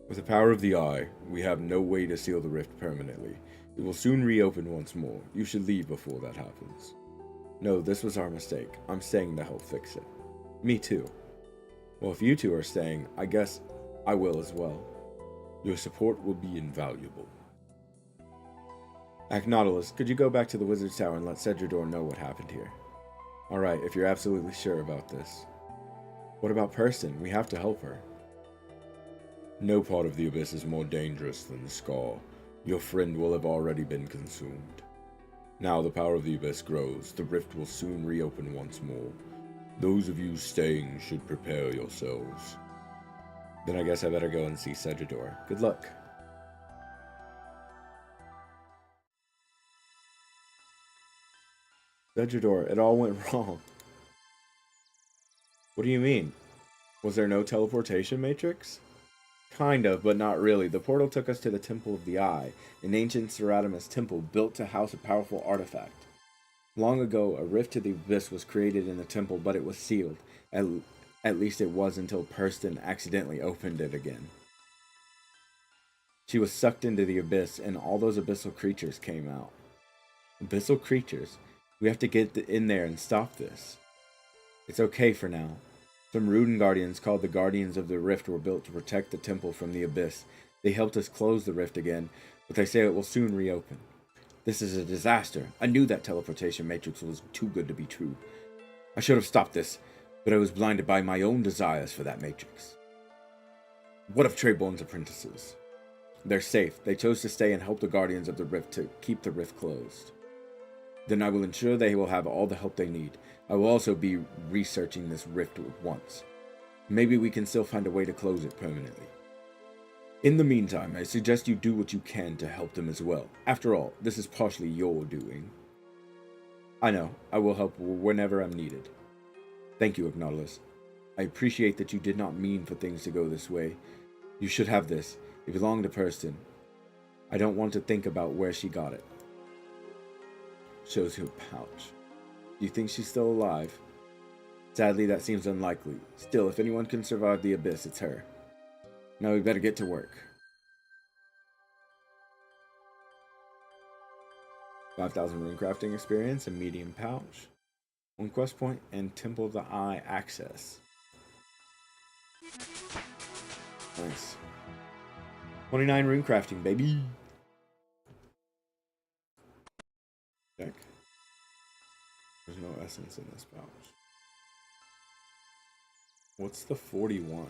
Speaker 1: With the power of the eye, we have no way to seal the rift permanently. It will soon reopen once more. You should leave before that happens. No, this was our mistake. I'm staying to help fix it. Me too. Well, if you two are staying, I guess I will as well. Your support will be invaluable. Nautilus, could you go back to the Wizard's Tower and let Cedrador know what happened here? Alright, if you're absolutely sure about this. What about Person? We have to help her. No part of the Abyss is more dangerous than the Scar. Your friend will have already been consumed. Now the power of the Abyss grows. The rift will soon reopen once more. Those of you staying should prepare yourselves. Then I guess I better go and see Cedrador. Good luck. Cedrador, it all went wrong. What do you mean? Was there no teleportation matrix? Kind of, but not really. The portal took us to the Temple of the Eye, an ancient Ceratomus temple built to house a powerful artifact. Long ago, a rift to the abyss was created in the temple, but it was sealed. At least it was until Perston accidentally opened it again. She was sucked into the abyss, and all those abyssal creatures came out. Abyssal creatures? We have to get in there and stop this. It's okay for now. Some Ruden Guardians called the Guardians of the Rift were built to protect the temple from the abyss. They helped us close the rift again, but they say it will soon reopen. This is a disaster. I knew that teleportation matrix was too good to be true. I should have stopped this, but I was blinded by my own desires for that matrix. What of Treyborn's apprentices? They're safe. They chose to stay and help the Guardians of the Rift to keep the rift closed. Then I will ensure they will have all the help they need. I will also be researching this rift at once. Maybe we can still find a way to close it permanently. In the meantime, I suggest you do what you can to help them as well. After all, this is partially your doing. I know. I will help whenever I'm needed. Thank you, Nautilus. I appreciate that you did not mean for things to go this way. You should have this. It belonged to Perston. I don't want to think about where she got it. Shows you a pouch. Do you think she's still alive? Sadly, that seems unlikely. Still, if anyone can survive the abyss, it's her.
Speaker 2: No, we better get to work.
Speaker 1: 5,000 rune crafting experience, a medium pouch, 1 quest point, and Temple of the Eye access. Nice. 29 rune crafting, baby. Check. There's no essence in this pouch. What's the 41?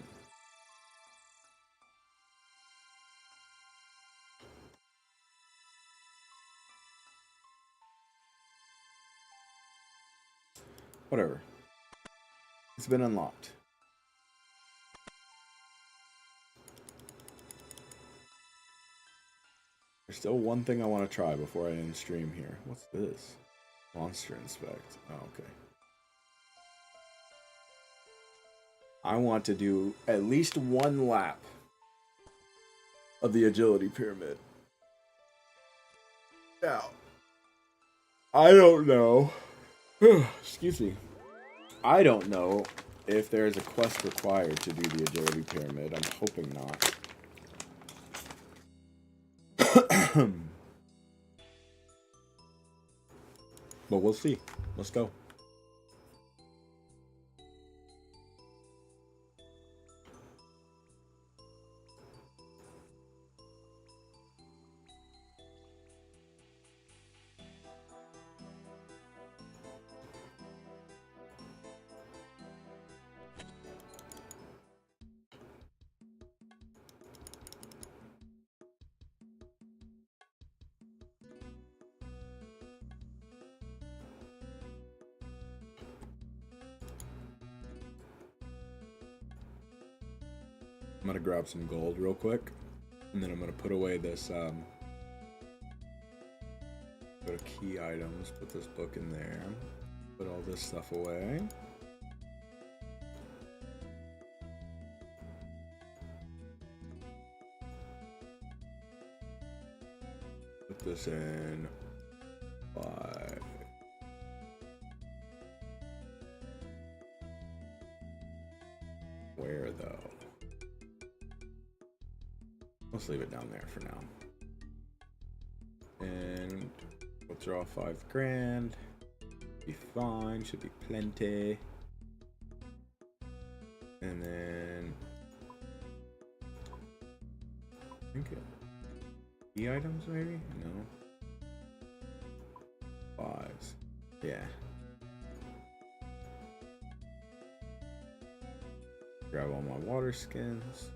Speaker 1: Whatever. It's been unlocked. There's still one thing I want to try before I end stream here. What's this? Monster inspect. Oh, okay. I want to do at least 1 lap of the agility pyramid. Now, I don't know. Excuse me. I don't know if there's a quest required to do the agility pyramid. I'm hoping not. But we'll see. Let's go. I'm gonna grab some gold real quick, and then I'm gonna put away this, go to key items, put this book in there, put all this stuff away. Put this in, by... Where though? Let's leave it down there for now. And we'll draw 5 grand. Be fine, should be plenty. And then I think key items maybe? No. 5s. Yeah. Grab all my water skins.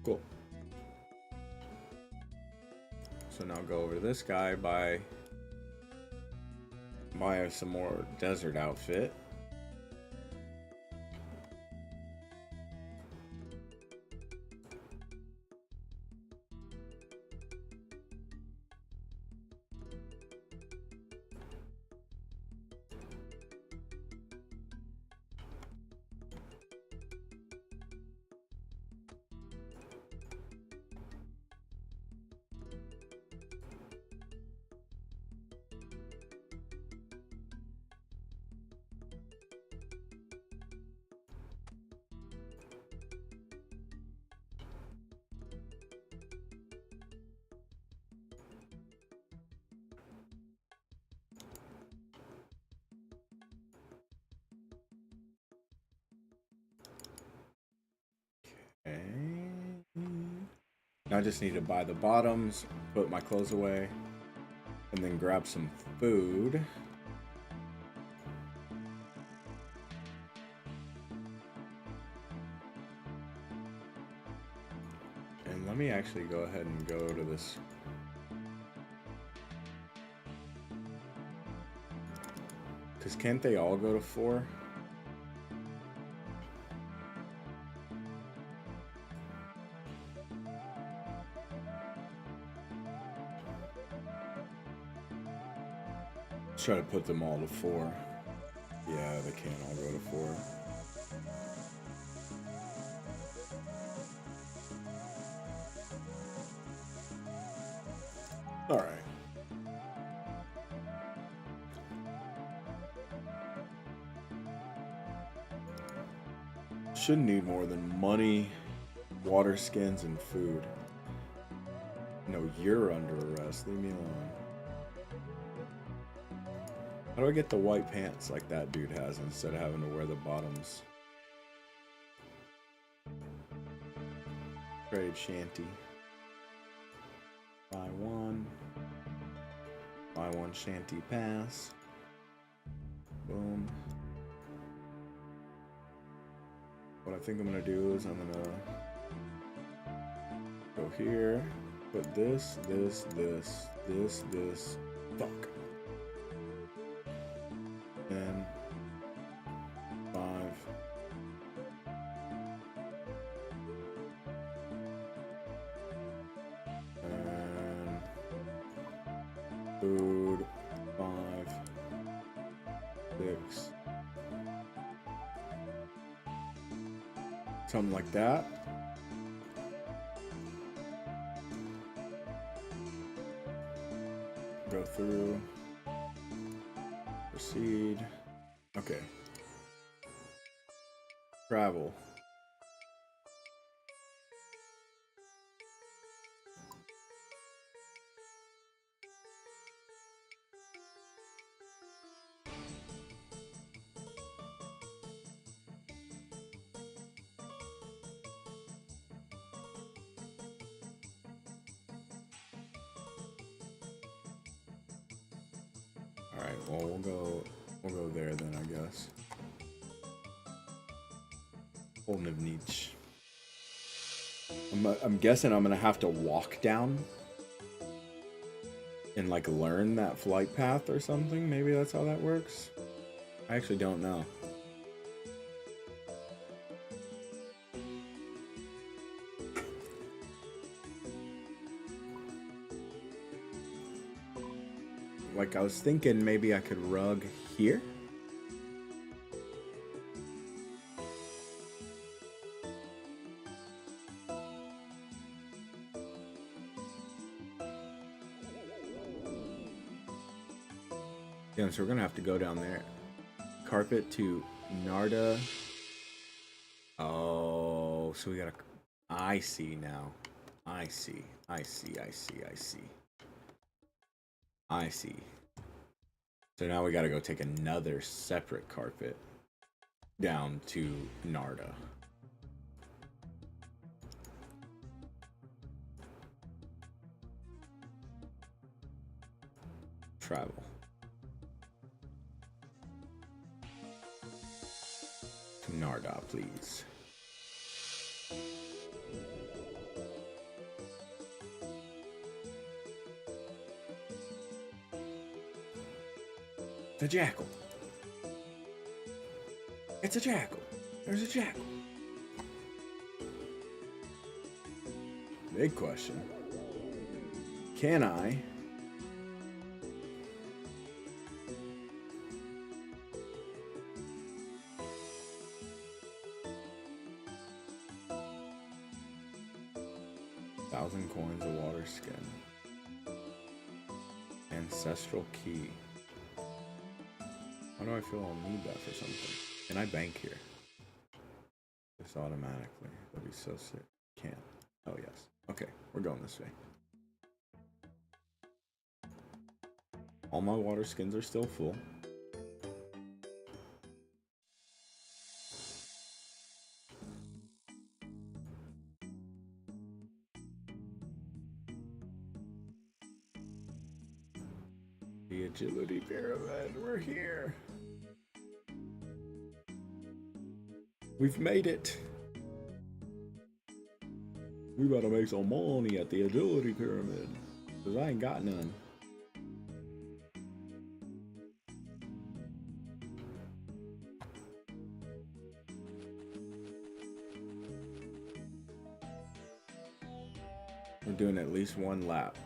Speaker 1: Cool. So now go over to this guy, buy some more desert outfit. Okay. Now I just need to buy the bottoms, put my clothes away, and then grab some food. And let me actually go ahead and go to this. Because can't they all go to 4? Let's try to put them all to 4. Yeah, they can't all go to 4. All right. shouldn't need more than money, water skins, and food. No, you're under arrest. Leave me alone. How do I get the white pants like that dude has instead of having to wear the bottoms? Trade shanty. Buy one. Buy one shanty pass. Boom. What I think I'm gonna do is I'm gonna go here, put this. Fuck. And 5. And food 5, 6. Something like that. Go through. Proceed. Okay. Travel. Alright, well we'll go there then, I guess. Polnivnich. I'm guessing I'm gonna have to walk down and like learn that flight path or something. Maybe that's how that works. I actually don't know. Like I was thinking maybe I could rug here. Yeah, so we're gonna have to go down there. Carpet to Narda. Oh, so we gotta. I see now. I see. So now we gotta go take another separate carpet down to Narda. Travel. To Narda, please. The jackal. It's a jackal. There's a jackal. Big question. Can I? $1,000 coins, a water skin. Ancestral key. How do I feel I'll need that for something? Can I bank here? Just automatically. That'd be so sick. Can't. Oh, yes. Okay, we're going this way. All my water skins are still full. The agility pyramid, we're here. We've made it. We better make some money at the agility pyramid, because I ain't got none. We're doing at least one lap.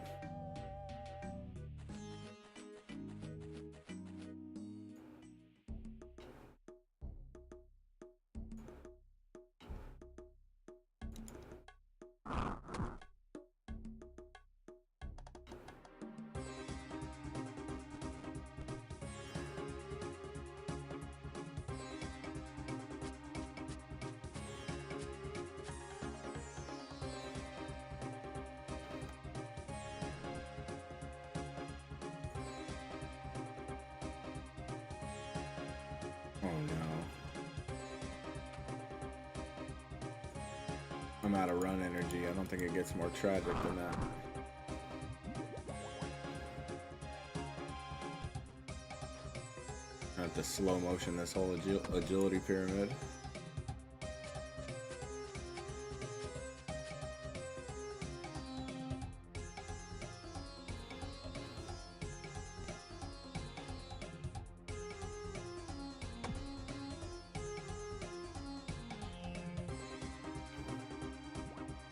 Speaker 1: no. I'm out of run energy. I don't think it gets more tragic than that. I have to slow motion this whole agility pyramid.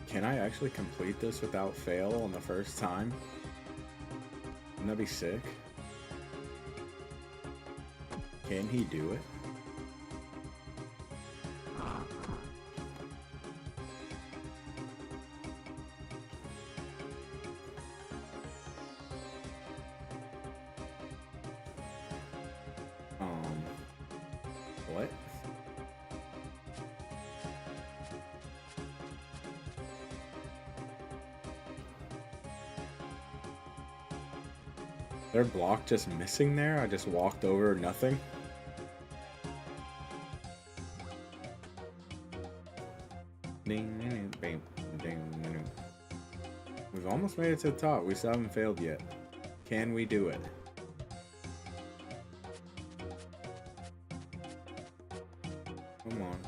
Speaker 1: Can I actually complete this without fail on the first time? Wouldn't that be sick? Can he do it? What? Their block just missing there? I just walked over nothing? Ding, ding, ding, ding, ding. We've almost made it to the top. We still haven't failed yet. Can we do it? Come on.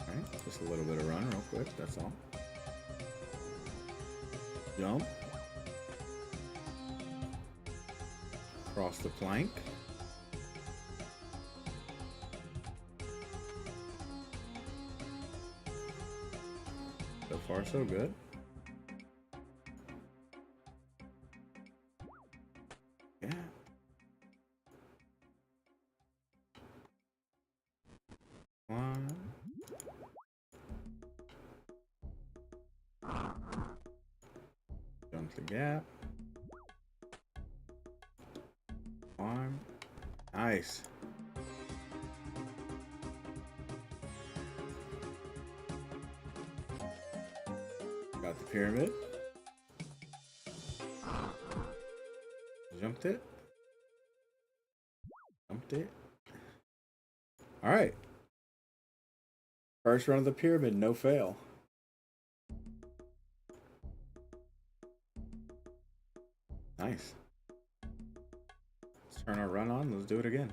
Speaker 1: Alright, just a little bit of run real quick, that's all. Jump. Cross the plank. So far, so good. Yeah. One. Jump the gap. Arm. Nice. Got the pyramid. Jumped it. Jumped it. Alright. First run of the pyramid, no fail. Nice. Let's turn our run on. Let's do it again.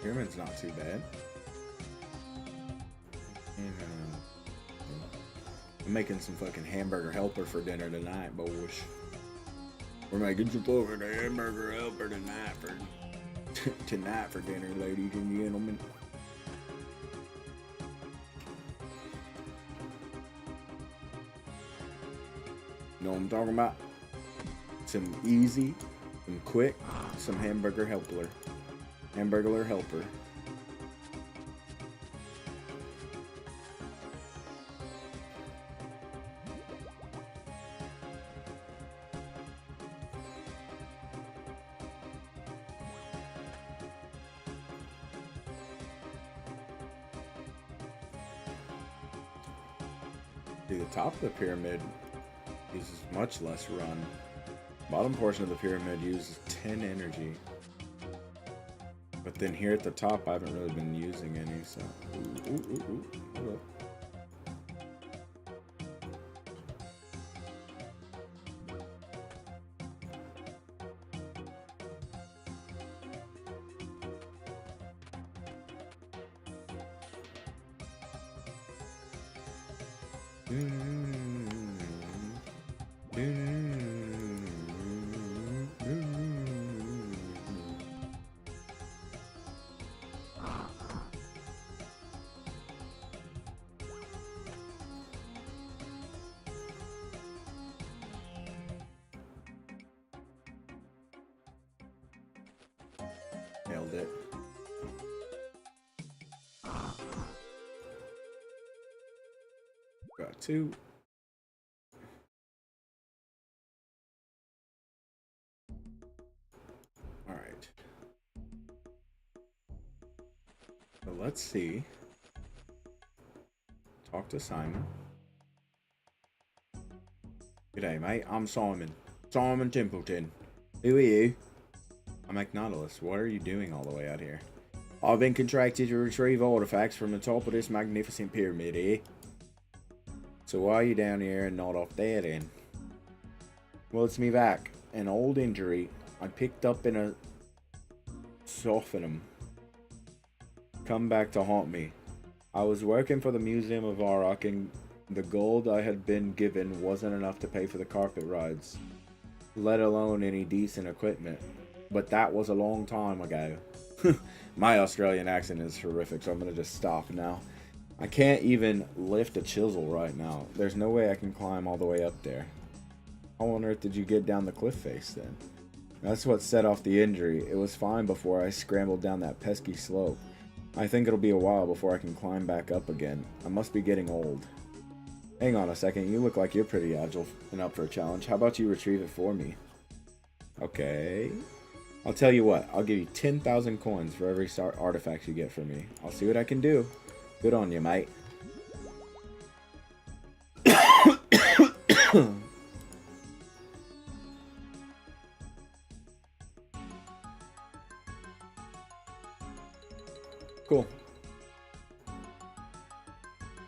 Speaker 1: Pyramid's not too bad. I'm making some fucking hamburger helper for dinner tonight, boys. We're making some fucking hamburger helper tonight for dinner, ladies and gentlemen. Know what I'm talking about? Some easy, some quick, some hamburger helper. Hamburger helper. See, the top of the pyramid uses much less run. Bottom portion of the pyramid uses 10 energy. But then here at the top, I haven't really been using any, so... Ooh. Hold up. Nailed it. Got 2. Alright. So let's see. Talk to Simon. G'day, mate. I'm Simon. Simon Templeton. Who are you? I'm Nautilus. What are you doing all the way out here? I've been contracted to retrieve artifacts from the top of this magnificent pyramid, eh? So why are you down here and not up there then? Well, it's me back. An old injury I picked up in a sophanum. Come back to haunt me. I was working for the Museum of Arak and the gold I had been given wasn't enough to pay for the carpet rides, let alone any decent equipment. But that was a long time ago. My Australian accent is horrific, so I'm gonna just stop now. I can't even lift a chisel right now. There's no way I can climb all the way up there. How on earth did you get down the cliff face then? That's what set off the injury. It was fine before I scrambled down that pesky slope. I think it'll be a while before I can climb back up again. I must be getting old. Hang on a second, you look like you're pretty agile and up for a challenge. How about you retrieve it for me? Okay. I'll tell you what, I'll give you 10,000 coins for every artifact you get from me. I'll see what I can do. Good on you, mate. Cool.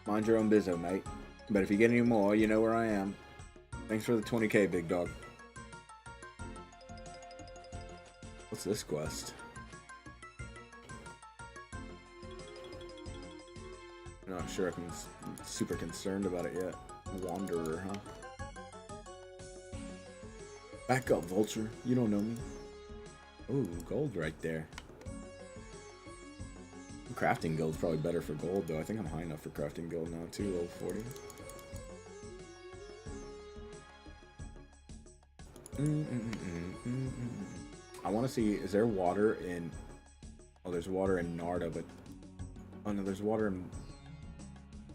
Speaker 1: Mind your own bizzo, mate. But if you get any more, you know where I am. Thanks for the 20k, big dog. What's this quest? I'm not sure I'm super concerned about it yet. Wanderer, huh? Back up, vulture. You don't know me. Ooh, gold right there. Crafting guild's probably better for gold, though. I think I'm high enough for crafting guild now, too. Level 40. I want to see, is there water in... Oh, there's water in Narda, but... Oh, no, there's water in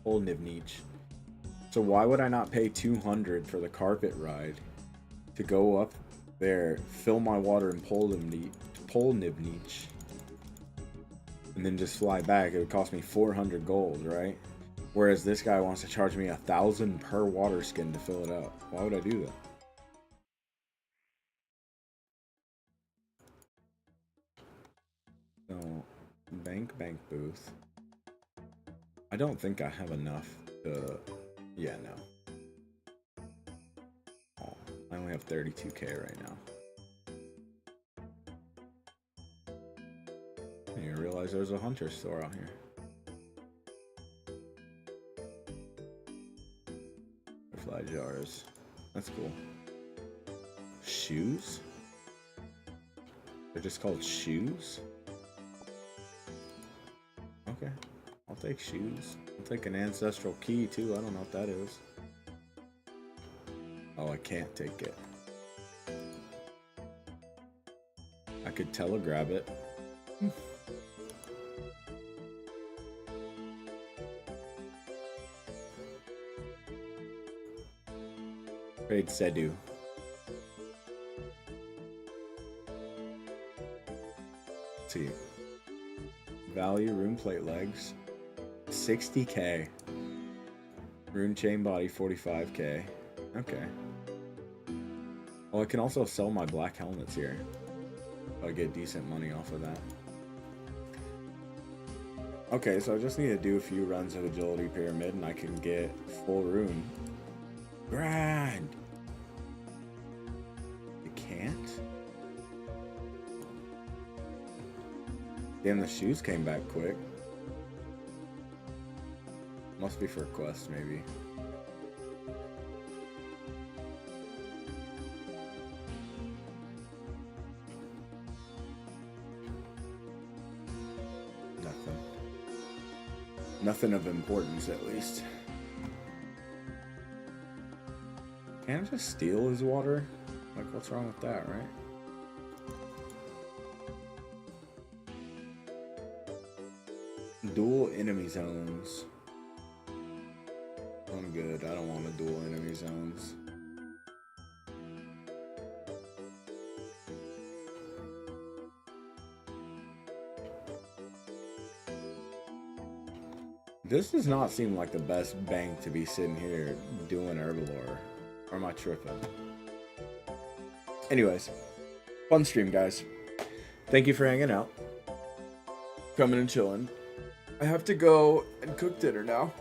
Speaker 1: Polnivnich. So why would I not pay 200 for the carpet ride to go up there, fill my water in Polnivnich, and then just fly back? It would cost me 400 gold, right? Whereas this guy wants to charge me 1,000 per water skin to fill it up. Why would I do that? So, bank booth. I don't think I have enough to... Yeah, no. Oh, I only have 32k right now. I didn't even realize there's a hunter store out here. Butterfly jars. That's cool. Shoes? They're just called shoes? Okay. I'll take shoes. I'll take an ancestral key too. I don't know what that is. Oh, I can't take it. I could telegrab it. Trade Sedu. Let's see. Value rune plate legs. 60k. Rune chain body 45k. Okay. Well, I can also sell my black helmets here. I get decent money off of that. Okay, so I just need to do a few runs of Agility Pyramid and I can get full rune. Grind! You can't? Damn, the shoes came back quick. Must be for a quest, maybe. Nothing. Nothing of importance, at least. Can't I just steal his water? Like, what's wrong with that, right? Dual enemy zones. I'm good. I don't want to dual enemy zones. This does not seem like the best bank to be sitting here doing Herbalore. Or am I tripping? Anyways, fun stream, guys. Thank you for hanging out. Coming and chilling. I have to go and cook dinner now.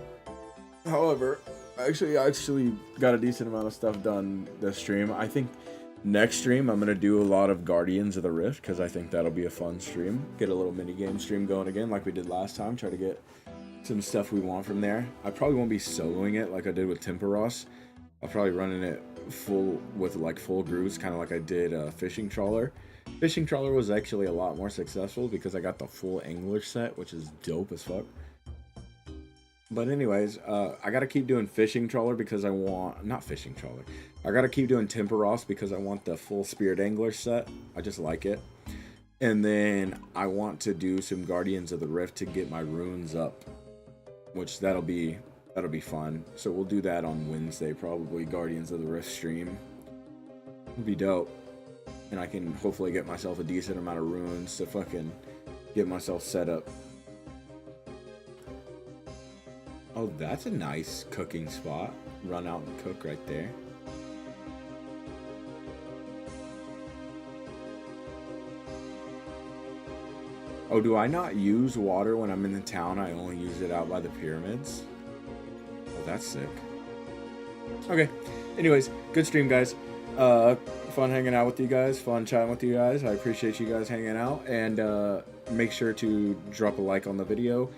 Speaker 1: However, I actually got a decent amount of stuff done this stream. I think next stream I'm going to do a lot of Guardians of the Rift because I think that'll be a fun stream. Get a little mini game stream going again like we did last time. Try to get some stuff we want from there. I probably won't be soloing it like I did with Temperos. I'll probably running it full with like full groups, kind of like I did Fishing Trawler. Fishing Trawler was actually a lot more successful because I got the full angler set, which is dope as fuck. But anyways, I gotta keep doing Fishing Trawler because I want, not Fishing Trawler, I gotta keep doing Temperos because I want the full Spirit Angler set. I just like it. And then I want to do some Guardians of the Rift to get my runes up, which that'll be fun. So we'll do that on Wednesday, probably Guardians of the Rift stream. It'll be dope. And I can hopefully get myself a decent amount of runes to fucking get myself set up. Oh, that's a nice cooking spot. Run out and cook right there. Oh, do I not use water when I'm in the town? I only use it out by the pyramids? Oh, that's sick. Okay. Anyways, good stream, guys. Fun hanging out with you guys. Fun chatting with you guys. I appreciate you guys hanging out. And make sure to drop a like on the video,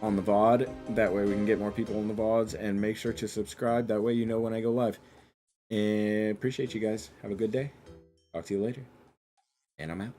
Speaker 1: on the VOD. That way we can get more people on the VODs. And make sure to subscribe. That way you know when I go live. And appreciate you guys. Have a good day. Talk to you later. And I'm out.